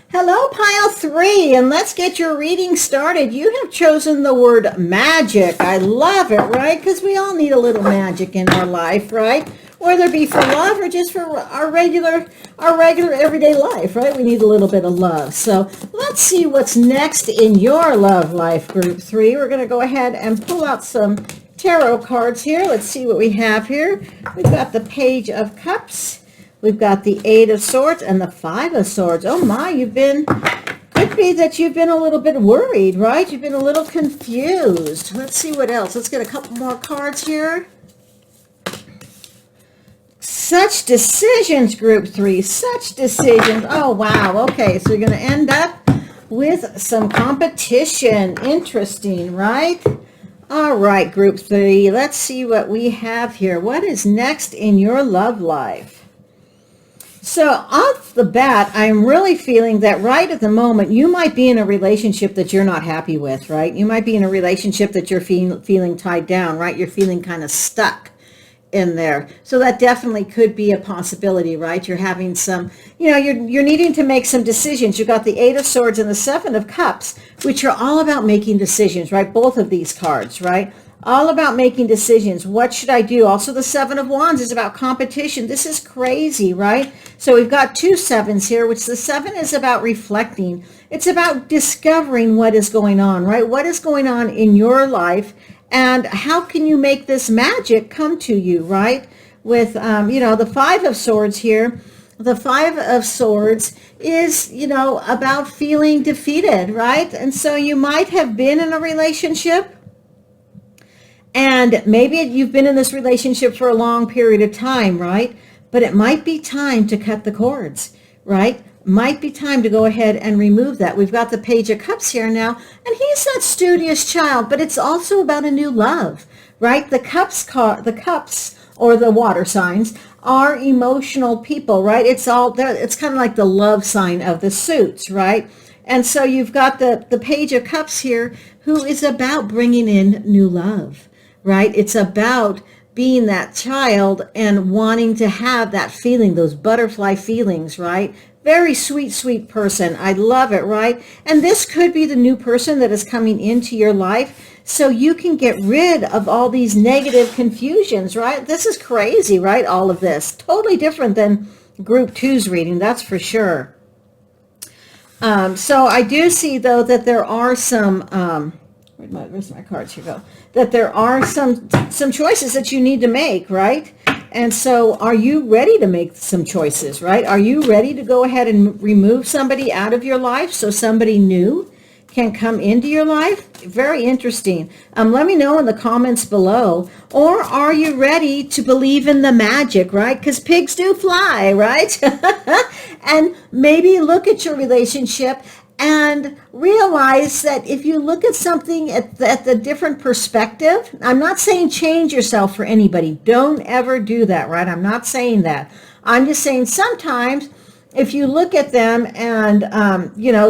Hello, pile 3, and let's get your reading started. You have chosen the word magic. I love it, right? Because we all need a little magic in our life, right? Whether it be for love or just for our regular everyday life, right? We need a little bit of love. So let's see what's next in your love life, group 3. We're going to go ahead and pull out some tarot cards here. Let's see what we have here. We've got the Page of Cups. We've got the 8 of Swords and the 5 of Swords. Oh my, could be that you've been a little bit worried, right? You've been a little confused. Let's see what else. Let's get a couple more cards here. Such decisions, group 3, such decisions. Oh, wow. Okay, so you're going to end up with some competition. Interesting, right? All right, group 3, let's see what we have here. What is next in your love life? So off the bat, I'm really feeling that right at the moment, you might be in a relationship that you're not happy with, right? You might be in a relationship that you're feeling tied down, right? You're feeling kind of stuck in there. So that definitely could be a possibility, right? You're having some, you're needing to make some decisions. You've got the 8 of Swords and the 7 of Cups, which are all about making decisions, right? Both of these cards, right? All about making decisions. What should I do? Also, the 7 of Wands is about competition. This is crazy, right? So we've got 2 sevens here, which the 7 is about reflecting. It's about discovering what is going on, right? What is going on in your life? And how can you make this magic come to you, right? With, the 5 of Swords here. The 5 of Swords is, about feeling defeated, right? And so you might have been in a relationship, and maybe you've been in this relationship for a long period of time, right? But it might be time to cut the cords, right? Might be time to go ahead and remove that. We've got the Page of Cups here now, and he's that studious child, but it's also about a new love, right? The cups or the water signs are emotional people, right? It's kind of like the love sign of the suits, right? And so you've got the Page of Cups here, who is about bringing in new love, right? It's about being that child and wanting to have that feeling, those butterfly feelings, right? Very sweet, sweet person. I love it, right? And this could be the new person that is coming into your life, so you can get rid of all these negative confusions, right? This is crazy, right? All of this. Totally different than group 2's reading, that's for sure. So I do see, though, that there are some... where's my cards? Here go. That there are some choices that you need to make, right? And so are you ready to make some choices, right? Are you ready to go ahead and remove somebody out of your life so somebody new can come into your life? Very interesting. Let me know in the comments below. Or are you ready to believe in the magic, right? Because pigs do fly, right? And maybe look at your relationship and realize that if you look at something at the different perspective, I'm not saying change yourself for anybody. Don't ever do that, right? I'm not saying that. I'm just saying sometimes if you look at them and,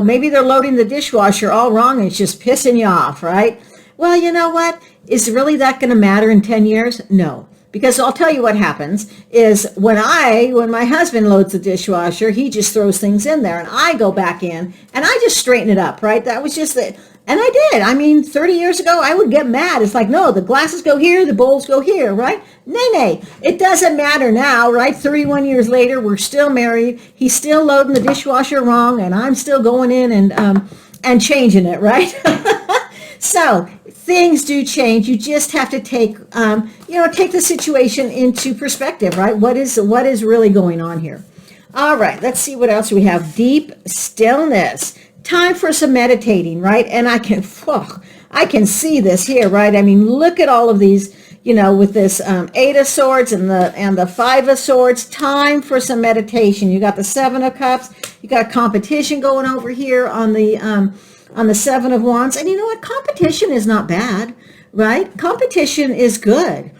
maybe they're loading the dishwasher all wrong and it's just pissing you off, right? Well, you know what? Is really that going to matter in 10 years? No. Because I'll tell you what happens is when my husband loads the dishwasher, he just throws things in there and I go back in and I just straighten it up, right? That was just it. And I did. I mean, 30 years ago, I would get mad. It's like, no, the glasses go here, the bowls go here, right? Nay. It doesn't matter now, right? 31 years later, we're still married. He's still loading the dishwasher wrong and I'm still going in and changing it, right? So things do change. You just have to take the situation into perspective, right? What is really going on here? All right, let's see what else we have. Deep stillness. Time for some meditating, right? And I can see this here, right? I mean, look at all of these, with this 8 of Swords and the 5 of Swords. Time for some meditation. You got the 7 of Cups. You got competition going over here on the 7 of Wands. And you know what? Competition is not bad, right? Competition is good.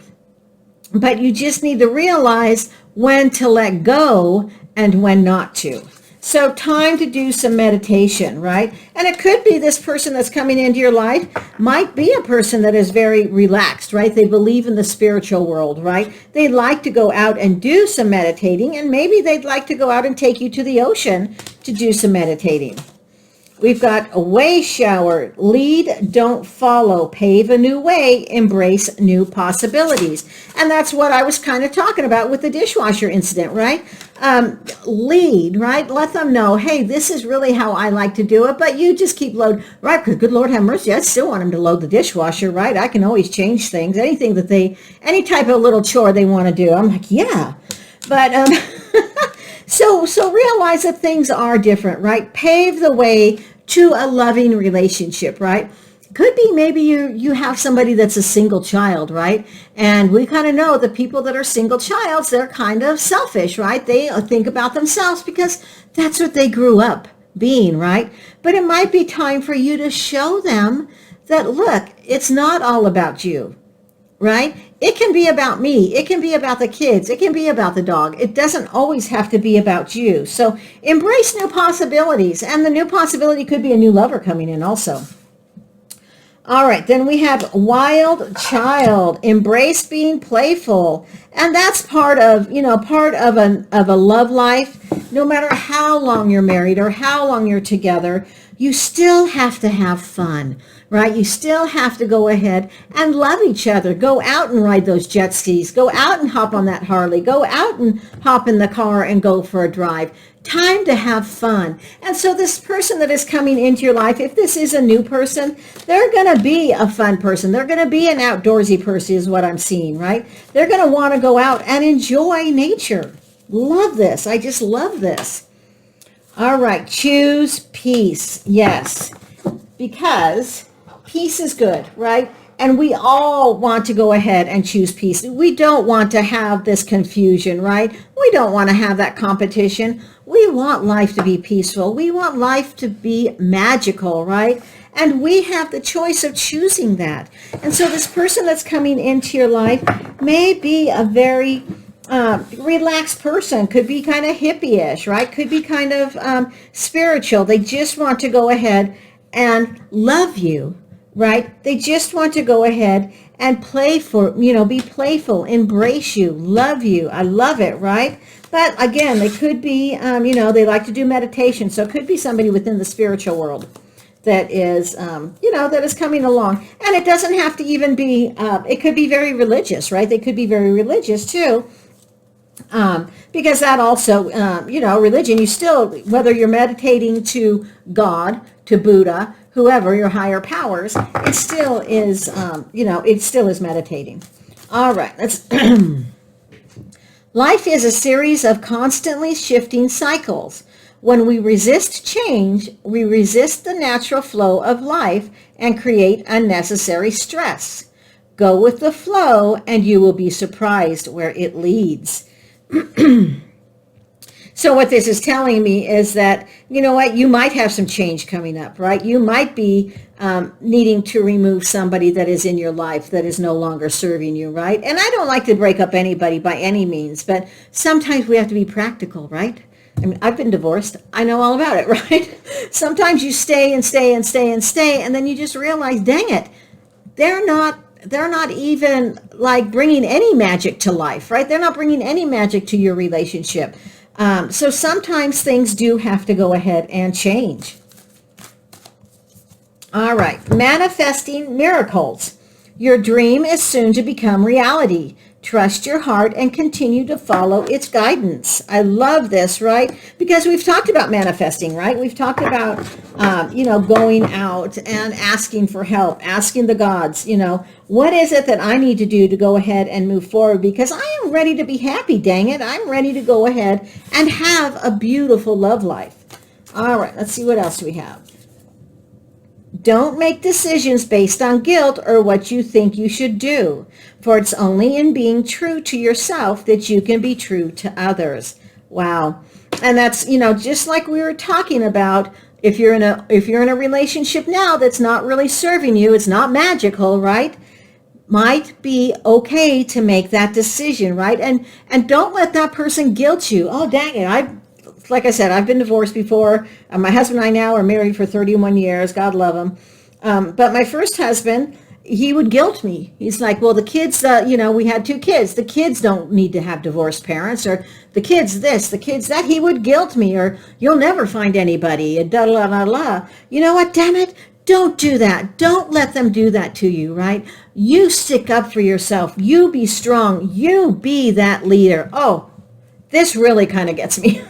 But you just need to realize when to let go and when not to. So time to do some meditation, right? And it could be this person that's coming into your life might be a person that is very relaxed, right? They believe in the spiritual world, right? They like to go out and do some meditating, and maybe they'd like to go out and take you to the ocean to do some meditating. We've got a way shower, lead, don't follow, pave a new way, embrace new possibilities. And that's what I was kind of talking about with the dishwasher incident, right? Lead, right? Let them know, hey, this is really how I like to do it, but you just keep loading, right? Because good Lord have mercy, I still want them to load the dishwasher, right? I can always change things, any type of little chore they want to do. I'm like, yeah, but, So realize that things are different, right? Pave the way to a loving relationship, right? Could be maybe you have somebody that's a single child, right? And we kind of know the people that are single childs, they're kind of selfish, right? They think about themselves because that's what they grew up being, right? But it might be time for you to show them that, look, it's not all about you, right? It can be about me. It can be about the kids. It can be about the dog. It doesn't always have to be about you. So embrace new possibilities. And the new possibility could be a new lover coming in also. All right, then we have wild child. Embrace being playful. And that's part of a love life. No matter how long you're married or how long you're together, you still have to have fun, right? You still have to go ahead and love each other. Go out and ride those jet skis. Go out and hop on that Harley. Go out and hop in the car and go for a drive. Time to have fun. And so this person that is coming into your life, if this is a new person, they're going to be a fun person. They're going to be an outdoorsy person is what I'm seeing, right? They're going to want to go out and enjoy nature. Love this. I just love this. All right, choose peace. Yes, because peace is good, right? And we all want to go ahead and choose peace. We don't want to have this confusion, right? We don't want to have that competition. We want life to be peaceful. We want life to be magical, right? And we have the choice of choosing that. And so this person that's coming into your life may be a very relaxed person, could be kind of hippie-ish, right? Could be kind of spiritual. They just want to go ahead and love you, right? They just want to go ahead and be playful, embrace you, love you. I love it, right? But again, they could be, they like to do meditation. So it could be somebody within the spiritual world that is, that is coming along. And it doesn't have to even be, it could be very religious, right? They could be very religious too. Because that also, religion, you still, whether you're meditating to God, to Buddha, whoever, your higher powers, it still is, it still is meditating. All right, let's, life is a series of constantly shifting cycles. When we resist change, we resist the natural flow of life and create unnecessary stress. Go with the flow and you will be surprised where it leads. So what this is telling me is that, you know what, you might have some change coming up, right? You might be needing to remove somebody that is in your life that is no longer serving you, right? And I don't like to break up anybody by any means, but sometimes we have to be practical, right? I mean, I've been divorced. I know all about it, right? Sometimes you stay and stay and stay and stay, and then you just realize, dang it, they're not even like bringing any magic to life, right? They're not bringing any magic to your relationship. So sometimes things do have to go ahead and change. All right, manifesting miracles. Your dream is soon to become reality. Trust your heart and continue to follow its guidance. I love this, right? Because we've talked about manifesting, right? We've talked about, going out and asking for help, asking the gods, what is it that I need to do to go ahead and move forward? Because I am ready to be happy, dang it. I'm ready to go ahead and have a beautiful love life. All right, let's see what else we have. Don't make decisions based on guilt or what you think you should do, for it's only in being true to yourself that you can be true to others. Wow. And that's, just like we were talking about, if you're in a relationship now that's not really serving you, it's not magical, right? Might be okay to make that decision, right? And don't let that person guilt you. Oh, dang it. Like I said, I've been divorced before. My husband and I now are married for 31 years. God love him. But my first husband, he would guilt me. He's like, well, the kids, we had 2 kids. The kids don't need to have divorced parents, or the kids this, the kids that. He would guilt me, or you'll never find anybody, da da da da. You know what, damn it? Don't do that. Don't let them do that to you, right? You stick up for yourself. You be strong. You be that leader. Oh, this really kind of gets me.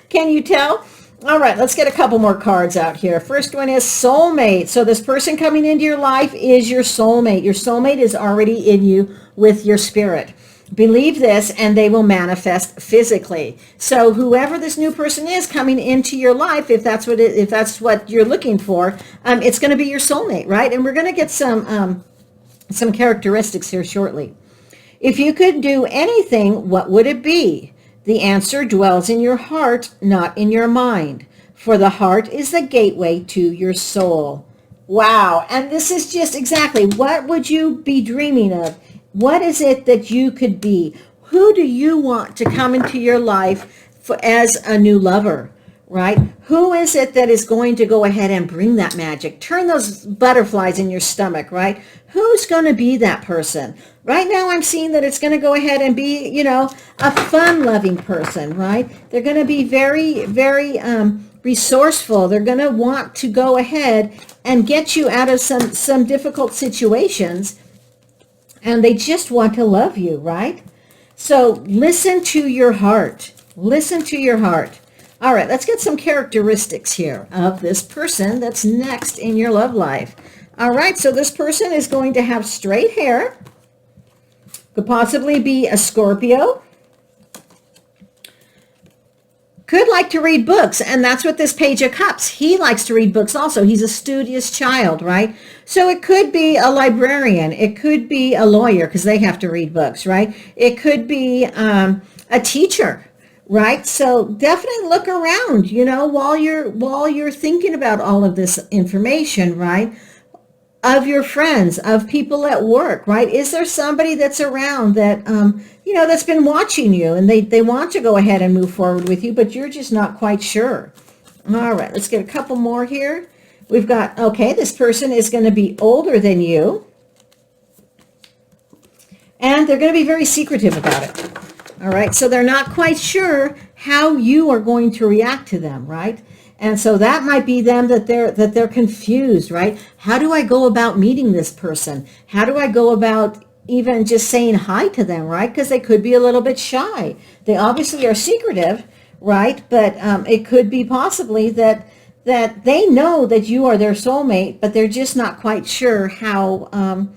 Can you tell? All right, let's get a couple more cards out here. First one is soulmate. So this person coming into your life is your soulmate. Your soulmate is already in you with your spirit. Believe this and they will manifest physically. So whoever this new person is coming into your life, if that's what you're looking for, it's going to be your soulmate, right? And we're going to get some characteristics here shortly. If you could do anything, what would it be? The answer dwells in your heart, not in your mind. For the heart is the gateway to your soul. Wow. And this is just exactly, what would you be dreaming of? What is it that you could be? Who do you want to come into your life as a new lover, right? Who is it that is going to go ahead and bring that magic? Turn those butterflies in your stomach, right? Who's going to be that person? Right now I'm seeing that it's going to go ahead and be, a fun-loving person, right? They're going to be very, very resourceful. They're going to want to go ahead and get you out of some difficult situations, and they just want to love you, right? So listen to your heart. Listen to your heart. All right, let's get some characteristics here of this person that's next in your love life. All right, so this person is going to have straight hair. Could possibly be a Scorpio. Could like to read books, and that's what this Page of Cups. He likes to read books also. He's a studious child, right? So it could be a librarian. It could be a lawyer, because they have to read books, right? It could be a teacher, right? So definitely look around, while you're thinking about all of this information, right? Of your friends, of people at work, right? Is there somebody that's around that, that's been watching you, and they want to go ahead and move forward with you, but you're just not quite sure? All right, let's get a couple more here. We've got, okay, this person is going to be older than you, and they're going to be very secretive about it. All right, so they're not quite sure how you are going to react to them, right? And so that might be them that they're confused, right? How do I go about meeting this person? How do I go about even just saying hi to them, right? Because they could be a little bit shy. They obviously are secretive, right? But it could be possibly that they know that you are their soulmate, but they're just not quite sure how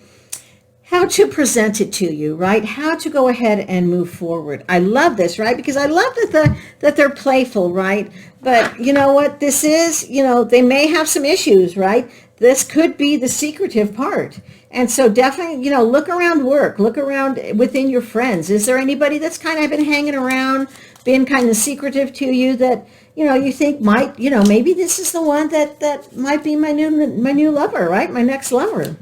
how to present it to you, right? How to go ahead and move forward. I love this, right? Because I love that they're playful, right? But you know what this is? They may have some issues, right? This could be the secretive part. And so definitely, look around work, look around within your friends. Is there anybody that's kind of been hanging around, been kind of secretive to you that, you think might, maybe this is the one that might be my new lover, right? My next lover.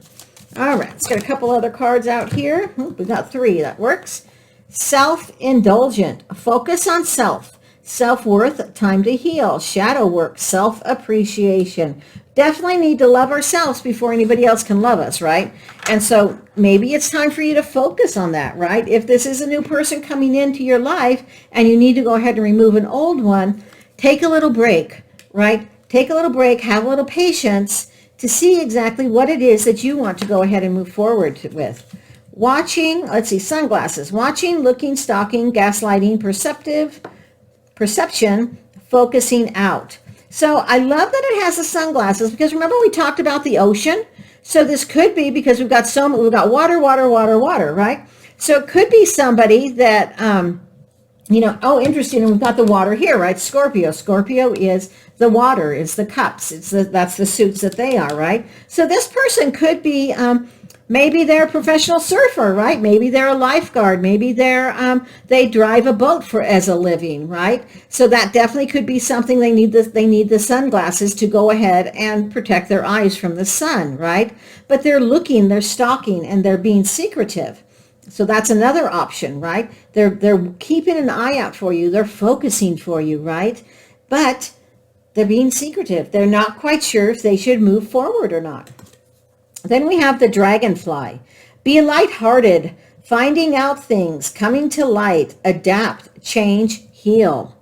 All right, let's get a couple other cards out here. We got 3. That works. Self-indulgent. Focus on self. Self-worth. Time to heal. Shadow work. Self-appreciation. Definitely need to love ourselves before anybody else can love us, right? And so maybe it's time for you to focus on that, right? If this is a new person coming into your life and you need to go ahead and remove an old one, take a little break, right? Take a little break. Have a little patience to see exactly what it is that you want to go ahead and move forward with. Watching, let's see, sunglasses. Watching, looking, stalking, gaslighting, perception, focusing out. So I love that it has the sunglasses because remember we talked about the ocean? So this could be because we've got water, right? So it could be somebody that, interesting. And we've got the water here, right? Scorpio. Scorpio is the water. It's the cups. That's the suits that they are, right? So this person could be, maybe they're a professional surfer, right? Maybe they're a lifeguard. Maybe they drive a boat as a living, right? So that definitely could be something they need the sunglasses to go ahead and protect their eyes from the sun, right? But they're looking, they're stalking, and they're being secretive. So that's another option, right? They're keeping an eye out for you. They're focusing for you, right? But they're being secretive. They're not quite sure if they should move forward or not. Then we have the dragonfly. Be lighthearted, finding out things, coming to light, adapt, change, heal.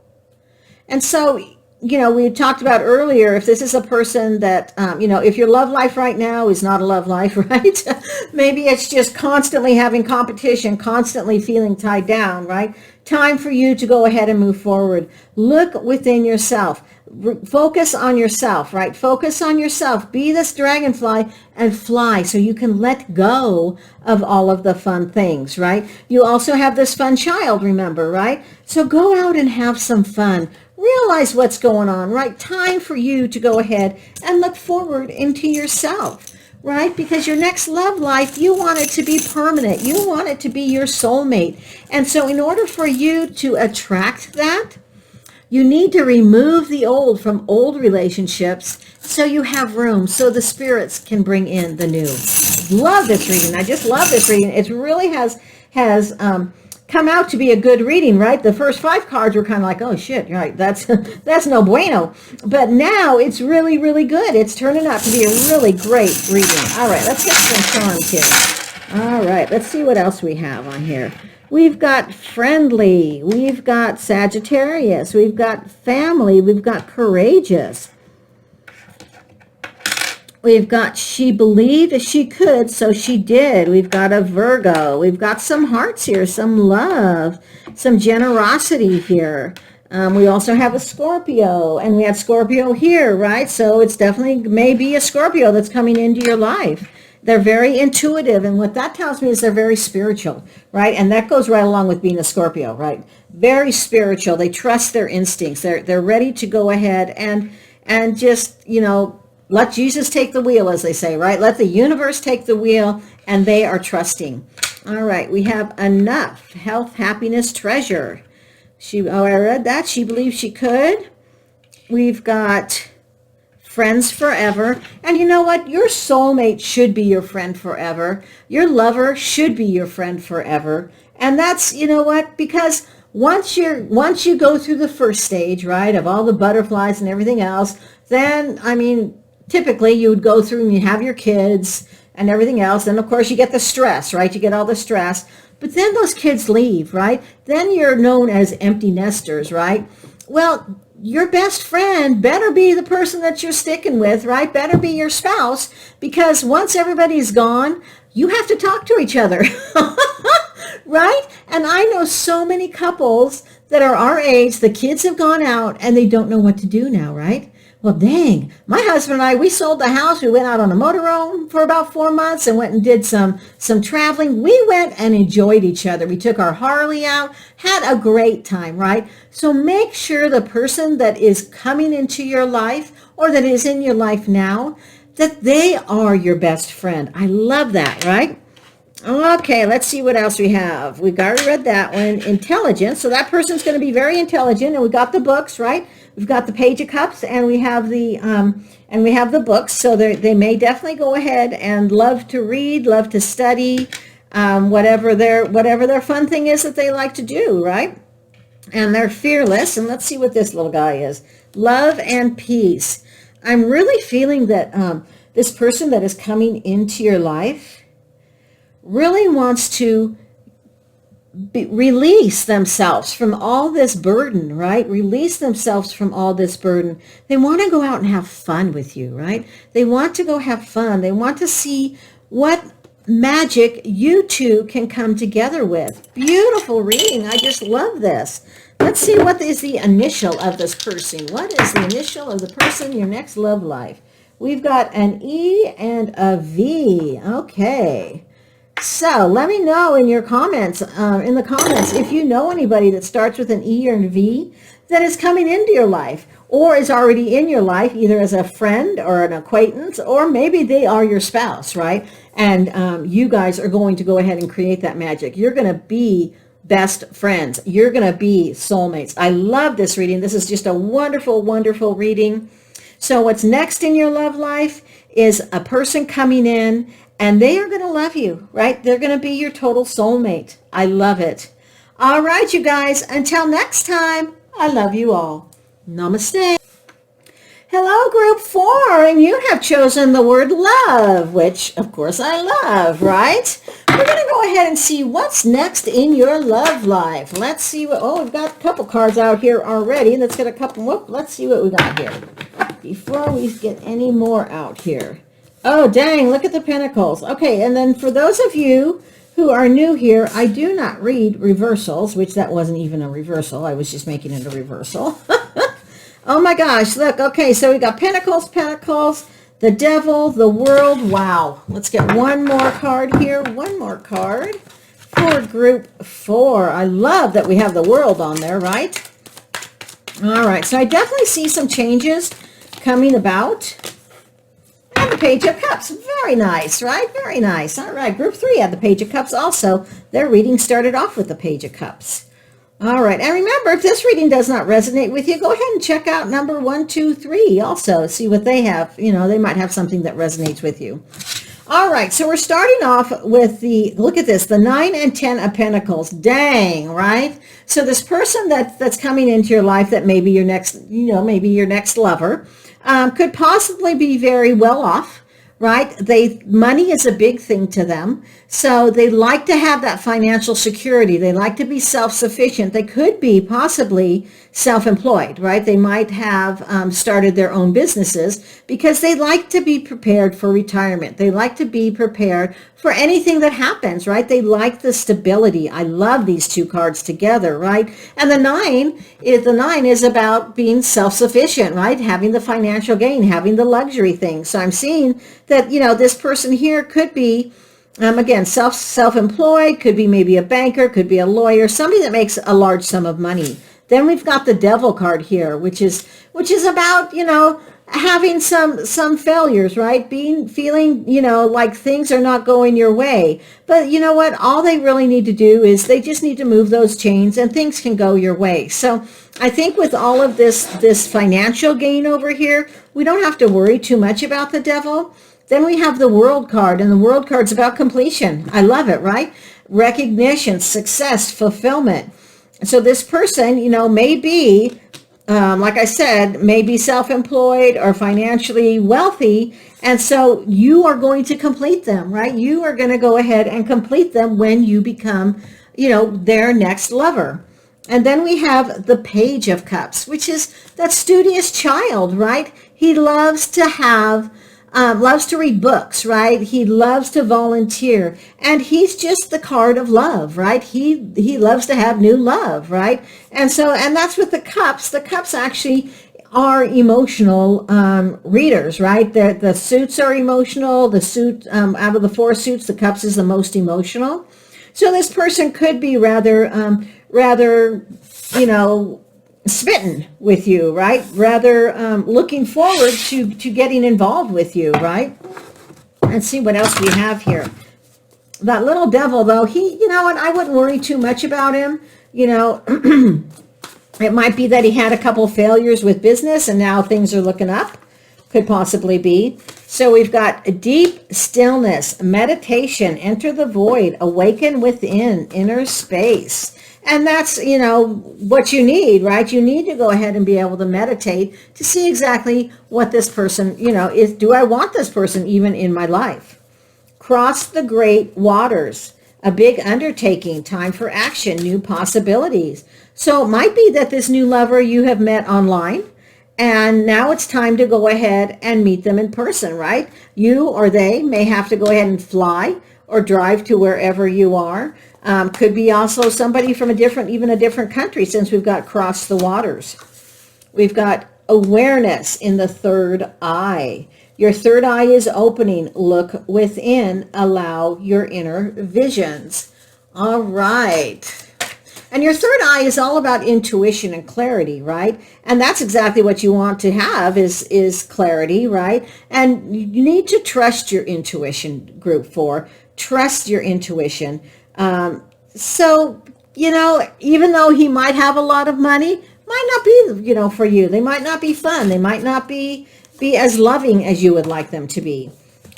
And so, we talked about earlier, if this is a person that, if your love life right now is not a love life, right? Maybe it's just constantly having competition, constantly feeling tied down, right? Time for you to go ahead and move forward. Look within yourself. Focus on yourself, right? Focus on yourself. Be this dragonfly and fly so you can let go of all of the fun things, right? You also have this fun child, remember, right? So go out and have some fun. Realize what's going on, right? Time for you to go ahead and look forward into yourself, right? Because your next love life, you want it to be permanent. You want it to be your soulmate. And so in order for you to attract that, you need to remove the old from old relationships so you have room, so the spirits can bring in the new. Love this reading. I just love this reading. It really has come out to be a good reading, right? The first 5 cards were kind of like, oh shit, right? That's no bueno. But now it's really, really good. It's turning out to be a really great reading. All right, let's get some charms here. All right, let's see what else we have on here. We've got friendly, we've got Sagittarius, we've got family, we've got courageous. We've got she believed she could, so she did. We've got a Virgo. We've got some hearts here, some love, some generosity here. We also have a Scorpio, and we had Scorpio here, right? So it's definitely maybe a Scorpio that's coming into your life. They're very intuitive, and what that tells me is they're very spiritual, right? And that goes right along with being a Scorpio, right? Very spiritual. They trust their instincts. They're ready to go ahead and just, let Jesus take the wheel, as they say, right? Let the universe take the wheel, and they are trusting. All right, we have enough. Health, happiness, treasure. I read that. She believed she could. We've got friends forever. And you know what? Your soulmate should be your friend forever. Your lover should be your friend forever. And that's, because once you go through the first stage, right, of all the butterflies and everything else, then, typically you would go through and you have your kids and everything else. And of course you get the stress, right? You get all the stress. But then those kids leave, right? Then you're known as empty nesters, right? Well, your best friend better be the person that you're sticking with, right? Better be your spouse, because once everybody's gone, you have to talk to each other, right? And I know so many couples that are our age, the kids have gone out and they don't know what to do now, right? Well, dang, my husband and I, we sold the house. We went out on a motorhome for about 4 months and went and did some traveling. We went and enjoyed each other. We took our Harley out, had a great time, right? So make sure the person that is coming into your life or that is in your life now, that they are your best friend. I love that, right? Okay, let's see what else we have. We've already read that one. Intelligence. So that person's going to be very intelligent, and we got the books, right? We've got the Page of Cups, and we have the books. So they may definitely go ahead and love to read, love to study, whatever their fun thing is that they like to do, right? And they're fearless. And let's see what this little guy is. Love and peace. I'm really feeling that this person that is coming into your life really wants to release themselves from all this burden, right? Release themselves from all this burden. They want to go out and have fun with you, right? They want to go have fun. They want to see what magic you two can come together with. Beautiful reading. I just love this. Let's see what is the initial of this person. What is the initial of the person in your next love life? We've got an E and a V. Okay. So let me know in your comments, if you know anybody that starts with an E or a V that is coming into your life or is already in your life, either as a friend or an acquaintance, or maybe they are your spouse, right? And you guys are going to go ahead and create that magic. You're going to be best friends. You're going to be soulmates. I love this reading. This is just a wonderful, wonderful reading. So what's next in your love life is a person coming in, and they are going to love you, right? They're going to be your total soulmate. I love it. All right, you guys, until next time, I love you all. Namaste. Hello, group 4, and you have chosen the word love, which, of course, I love, right? We're going to go ahead and see what's next in your love life. Let's see what, we've got a couple cards out here already. Let's get a couple, let's see what we got here before we get any more out here. Oh, dang, look at the pentacles. Okay, and then for those of you who are new here, I do not read reversals, which that wasn't even a reversal. I was just making it a reversal. Oh my gosh, look. Okay, so we got pentacles, the devil, the world. Wow. Let's get one more card here. One more card for group 4. I love that we have the world on there, right? All right, so I definitely see some changes coming about. And the Page of Cups. Very nice, right? Very nice. All right, group 3 had the Page of Cups also. Their reading started off with the Page of Cups. All right, and remember, if this reading does not resonate with you, go ahead and check out number 1, 2, 3 also. See what they have. You know, they might have something that resonates with you. All right, so we're starting off with look at this, the 9 and 10 of Pentacles. Dang, right? So this person that's coming into your life that maybe your next, maybe your next lover, could possibly be very well off, right? Money is a big thing to them. So they like to have that financial security. They like to be self-sufficient. They could be possibly self-employed, right? They might have started their own businesses because they like to be prepared for retirement. They like to be prepared for anything that happens, right? They like the stability. I love these two cards together, right? And the 9 is about being self-sufficient, right? Having the financial gain, having the luxury things. So I'm seeing that, this person here could be, again, self-employed, could be maybe a banker, could be a lawyer, somebody that makes a large sum of money. Then we've got the devil card here, which is about, having some failures, right? Feeling, like things are not going your way. But you know what? All they really need to do is they just need to move those chains and things can go your way. So I think with all of this financial gain over here, we don't have to worry too much about the devil. Then we have the world card, and the world card's about completion. I love it, right? Recognition, success, fulfillment. So this person, may be, like I said, may be self-employed or financially wealthy. And so you are going to complete them, right? You are going to go ahead and complete them when you become, their next lover. And then we have the Page of Cups, which is that studious child, right? He loves to read books, right? He loves to volunteer, and he's just the card of love, right? He loves to have new love, right? And that's with the cups. The cups actually are emotional readers, right? The suits are emotional. The suit, out of the four suits, the cups is the most emotional. So this person could be rather, smitten with you, right? Rather looking forward to getting involved with you, right? Let's see what else we have here. That little devil, though, you know what? I wouldn't worry too much about him. It might be that he had a couple failures with business and now things are looking up. Could possibly be. So we've got deep stillness, meditation, enter the void, awaken within, inner space. And that's, what you need, right? You need to go ahead and be able to meditate to see exactly what this person, is. Do I want this person even in my life? Cross the great waters. A big undertaking, time for action, new possibilities. So it might be that this new lover you have met online, and now it's time to go ahead and meet them in person, right? You or they may have to go ahead and fly or drive to wherever you are. Could be also somebody from even a different country, since we've got cross the waters. We've got awareness in the third eye. Your third eye is opening. Look within. Allow your inner visions. All right. And your third eye is all about intuition and clarity, right? And that's exactly what you want to have is clarity, right? And you need to trust your intuition, group 4. Trust your intuition. So, even though he might have a lot of money, might not be, for you. They might not be fun. They might not be as loving as you would like them to be.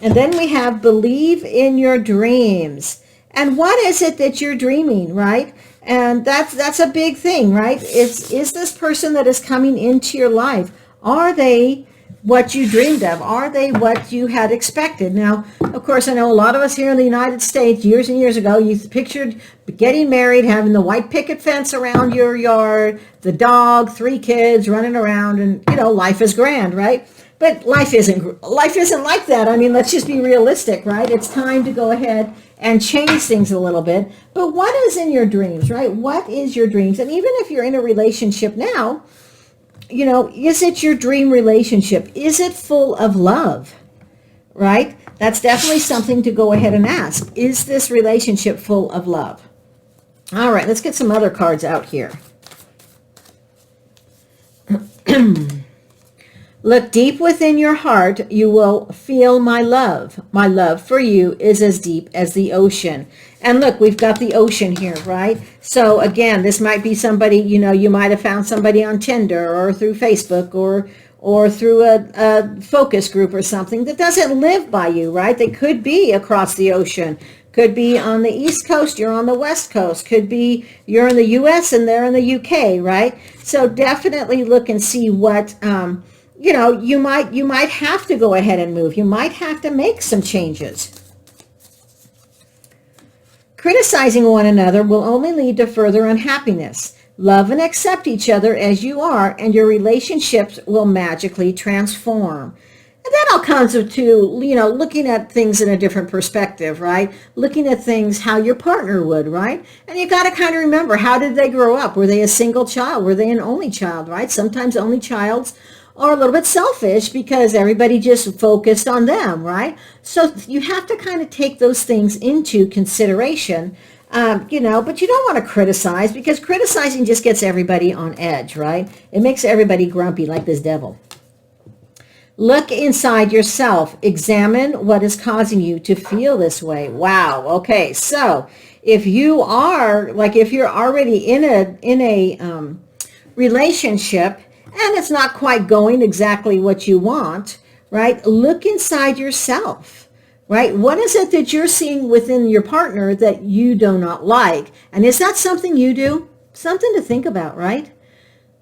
And then we have believe in your dreams. And what is it that you're dreaming, right? And that's a big thing, right? Is this person that is coming into your life, are they what you dreamed of? Are they what you had expected? Now, of course, I know a lot of us here in the United States, years and years ago, you pictured getting married, having the white picket fence around your yard, the dog, 3 kids running around, and, life is grand, right? But life isn't like that. I mean, let's just be realistic, right? It's time to go ahead and change things a little bit. But what is in your dreams, right? What is your dreams? And even if you're in a relationship now, is it your dream relationship? Is it full of love, right? That's definitely something to go ahead and ask. Is this relationship full of love? All right, let's get some other cards out here. Look deep within your heart, you will feel my love. My love for you is as deep as the ocean. And look, we've got the ocean here, right? So again, this might be somebody, you might have found somebody on Tinder or through Facebook or through a focus group or something that doesn't live by you, right? They could be across the ocean. Could be on the East Coast, you're on the West Coast. Could be you're in the US and they're in the UK, right? So definitely look and see what... you might have to go ahead and move. You might have to make some changes. Criticizing one another will only lead to further unhappiness. Love and accept each other as you are, and your relationships will magically transform. And that all comes to, looking at things in a different perspective, right? Looking at things how your partner would, right? And you got to kind of remember, how did they grow up? Were they a single child? Were they an only child, right? Sometimes only childs are a little bit selfish because everybody just focused on them, right? So you have to kind of take those things into consideration, but you don't want to criticize, because criticizing just gets everybody on edge, right? It makes everybody grumpy like this devil. Look inside yourself. Examine what is causing you to feel this way. Wow. Okay. So if you're already in a relationship, and it's not quite going exactly what you want, right? Look inside yourself, right? What is it that you're seeing within your partner that you do not like? And is that something you do? Something to think about, right?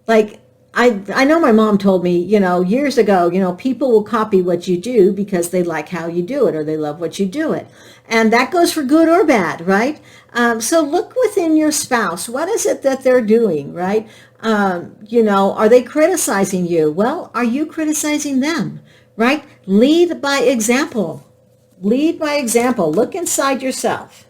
Like, I know my mom told me, years ago, people will copy what you do because they like how you do it or they love what you do it. And that goes for good or bad, right? So look within your spouse. What is it that they're doing, right? Are they criticizing you? Well, are you criticizing them, right? Lead by example. Lead by example. Look inside yourself.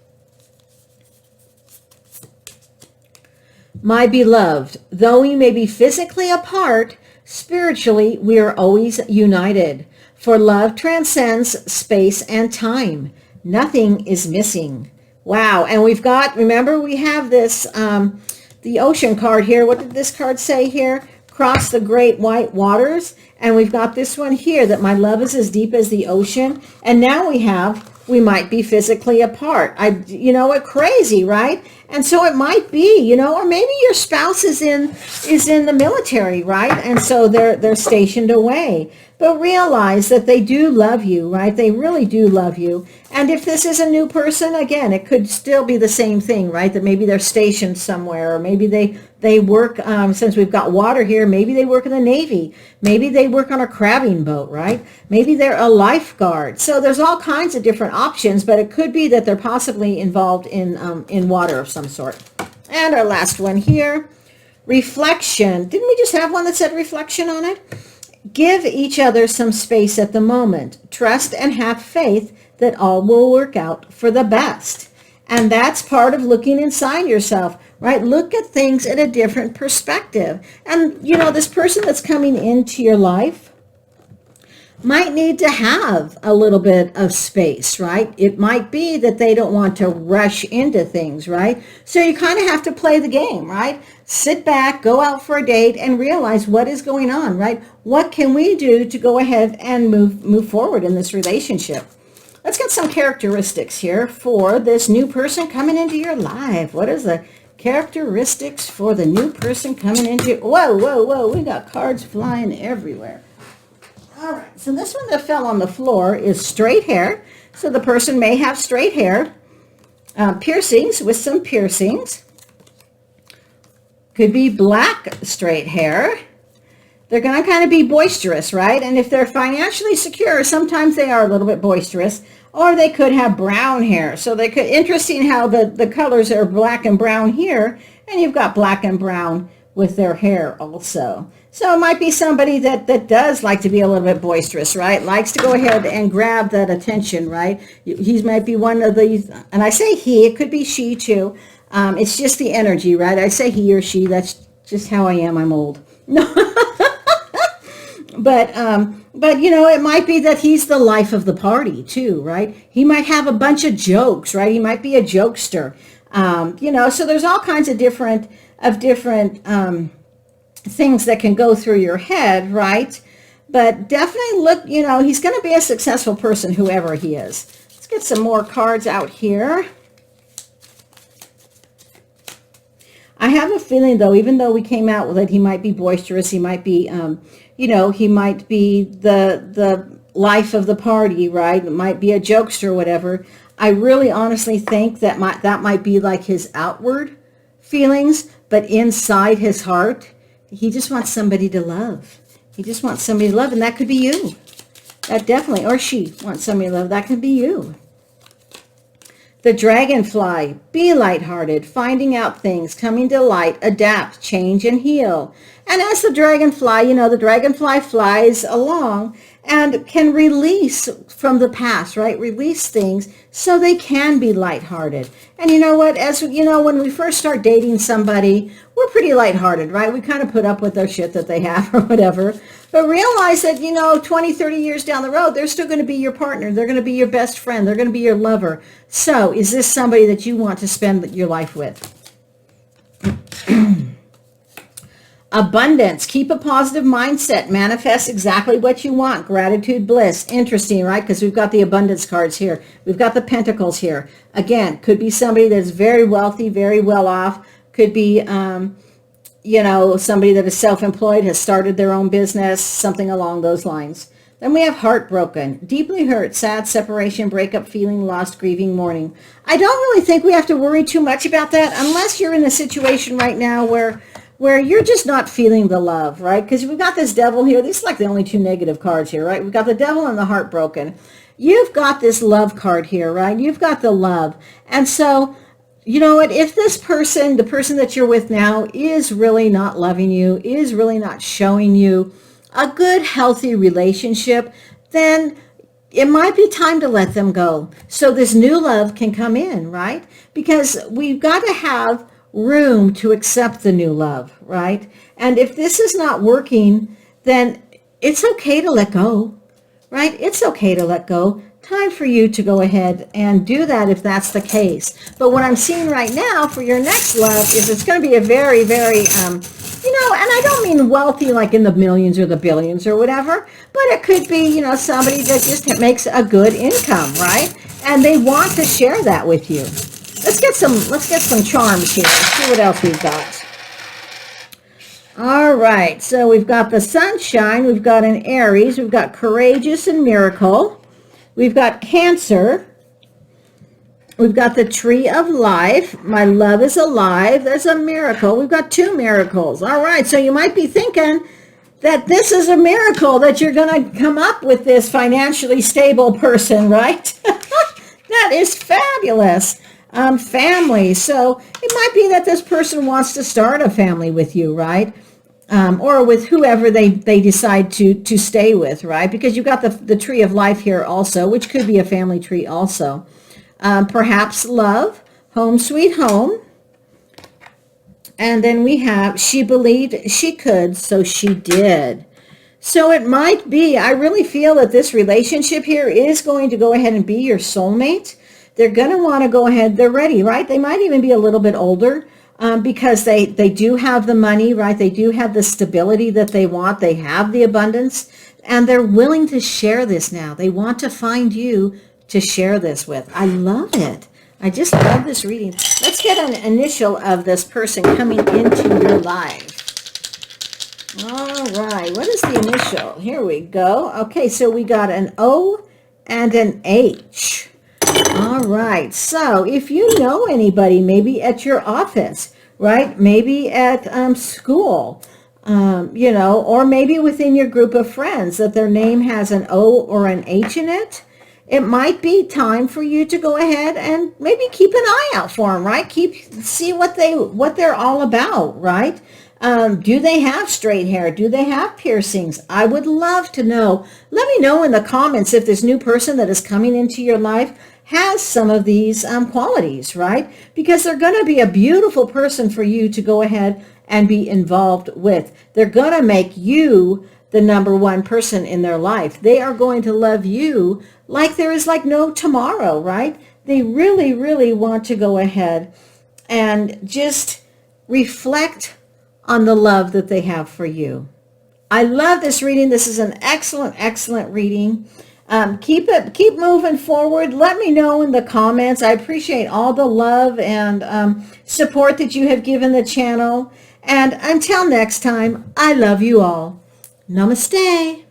My beloved, though we may be physically apart, Spiritually, we are always united, for love transcends space and time. Nothing is missing. Wow. And we've got, remember, we have this, the ocean card here. What did this card say here? Cross the great white waters. And we've got this one here, that my love is as deep as the ocean. And now we might be physically apart. You know what, crazy, right? And so it might be, you know, or maybe your spouse is in the military, right? And so they're stationed away. But realize that they do love you, right? They really do love you. And if this is a new person, again, it could still be the same thing, right? That maybe they're stationed somewhere, or maybe they work, since we've got water here, maybe they work in the Navy. Maybe they work on a crabbing boat, right? Maybe they're a lifeguard. So there's all kinds of different options, but it could be that they're possibly involved in water of some sort. And our last one here, reflection. Didn't we just have one that said reflection on it? Give each other some space at the moment. Trust and have faith that all will work out for the best. And that's part of looking inside yourself, right? Look at things at a different perspective. And, you know, this person that's coming into your life might need to have a little bit of space, right? It might be that they don't want to rush into things, right? So you kind of have to play the game, right? Sit back, go out for a date, and realize what is going on, right? What can we do to go ahead and move forward in this relationship? Let's get some characteristics here for this new person coming into your life. What is the characteristics for the new person coming into? Whoa, whoa, whoa! We got cards flying everywhere. All right, so this one that fell on the floor is straight hair. So the person may have straight hair, piercings with some piercings. Could be black straight hair. They're going to kind of be boisterous, right? And if they're financially secure, sometimes they are a little bit boisterous. Or they could have brown hair. So they could, interesting how the colors are black and brown here, and you've got black and brown with their hair also. So it might be somebody that does like to be a little bit boisterous, right? Likes to go ahead and grab that attention, right? He might be one of these, and I say he, it could be she too. It's just the energy, right? I say he or she, that's just how I am, I'm old. No. But you know, it might be that he's the life of the party too, right? He might have a bunch of jokes, right? He might be a jokester. You know, so there's all kinds of different things that can go through your head, right? But definitely look, you know, he's going to be a successful person, whoever he is. Let's get some more cards out here. I have a feeling, though, even though we came out with it, he might be boisterous. He might be, you know, he might be the life of the party, right? It might be a jokester or whatever. I really honestly think that might be like his outward feelings, but inside his heart, he just wants somebody to love. He just wants somebody to love, and that could be you. That definitely, or she wants somebody to love. That could be you. The dragonfly, be lighthearted, finding out things, coming to light, adapt, change, and heal. And as the dragonfly, you know, the dragonfly flies along and can release from the past, right? Release things so they can be lighthearted. And you know what? As you know, when we first start dating somebody, we're pretty lighthearted, right? We kind of put up with their shit that they have or whatever. But realize that, you know, 20, 30 years down the road, they're still going to be your partner. They're going to be your best friend. They're going to be your lover. So is this somebody that you want to spend your life with? Abundance. Keep a positive mindset. Manifest exactly what you want. Gratitude, bliss. Interesting, right? Because we've got the abundance cards here. We've got the pentacles here. Again, could be somebody that's very wealthy, very well off. Could be, you know, somebody that is self-employed, has started their own business, something along those lines. Then we have heartbroken, deeply hurt, sad, separation, breakup, feeling lost, grieving, mourning. I don't really think we have to worry too much about that unless you're in a situation right now where you're just not feeling the love, right? Because we've got this devil here. These are like the only two negative cards here, right? We've got the devil and the heartbroken. You've got this love card here, right? You've got the love. And so, you know what? If this person, the person that you're with now, is really not loving you, is really not showing you a good, healthy relationship, then it might be time to let them go. So this new love can come in, right? Because we've got to have room to accept the new love, right? And if this is not working, then it's okay to let go, right? It's okay to let go. Time for you to go ahead and do that if that's the case. But what I'm seeing right now for your next love is it's going to be a very, very, and I don't mean wealthy like in the millions or the billions or whatever, but it could be, somebody that just makes a good income, right? And they want to share that with you. Let's get some charms here. Let's see what else we've got. All right, so we've got the sunshine, we've got an Aries, we've got courageous and miracle, we've got Cancer, we've got the tree of life, my love is alive, there's a miracle, we've got 2 miracles. All right, so you might be thinking that this is a miracle, that you're going to come up with this financially stable person, right? That is fabulous. Family, so it might be that this person wants to start a family with you, right? Or with whoever they decide to stay with, right? Because you've got the tree of life here also, which could be a family tree also. Perhaps love, home sweet home. And then we have, she believed she could, so she did. So it might be, I really feel that this relationship here is going to go ahead and be your soulmate. They're going to want to go ahead, they're ready, right? They might even be a little bit older. Because they do have the money, right? They do have the stability that they want. They have the abundance, and they're willing to share this now. They want to find you to share this with. I love it. I just love this reading. Let's get an initial of this person coming into your life. All right. What is the initial? Here we go. Okay, so we got an O and an H. All right, so if you know anybody, maybe at your office, right? Maybe at school, or maybe within your group of friends that their name has an O or an H in it, it might be time for you to go ahead and maybe keep an eye out for them, right? See what they're all about, right? Do they have straight hair? Do they have piercings? I would love to know. Let me know in the comments if this new person that is coming into your life has some of these qualities, right? Because they're going to be a beautiful person for you to go ahead and be involved with. They're going to make you the number one person in their life. They are going to love you like there is like no tomorrow, right? They really, really want to go ahead and just reflect on the love that they have for you. I love this reading. This is an excellent, excellent reading. Keep moving forward. Let me know in the comments. I appreciate all the love and support that you have given the channel. And until next time, I love you all. Namaste.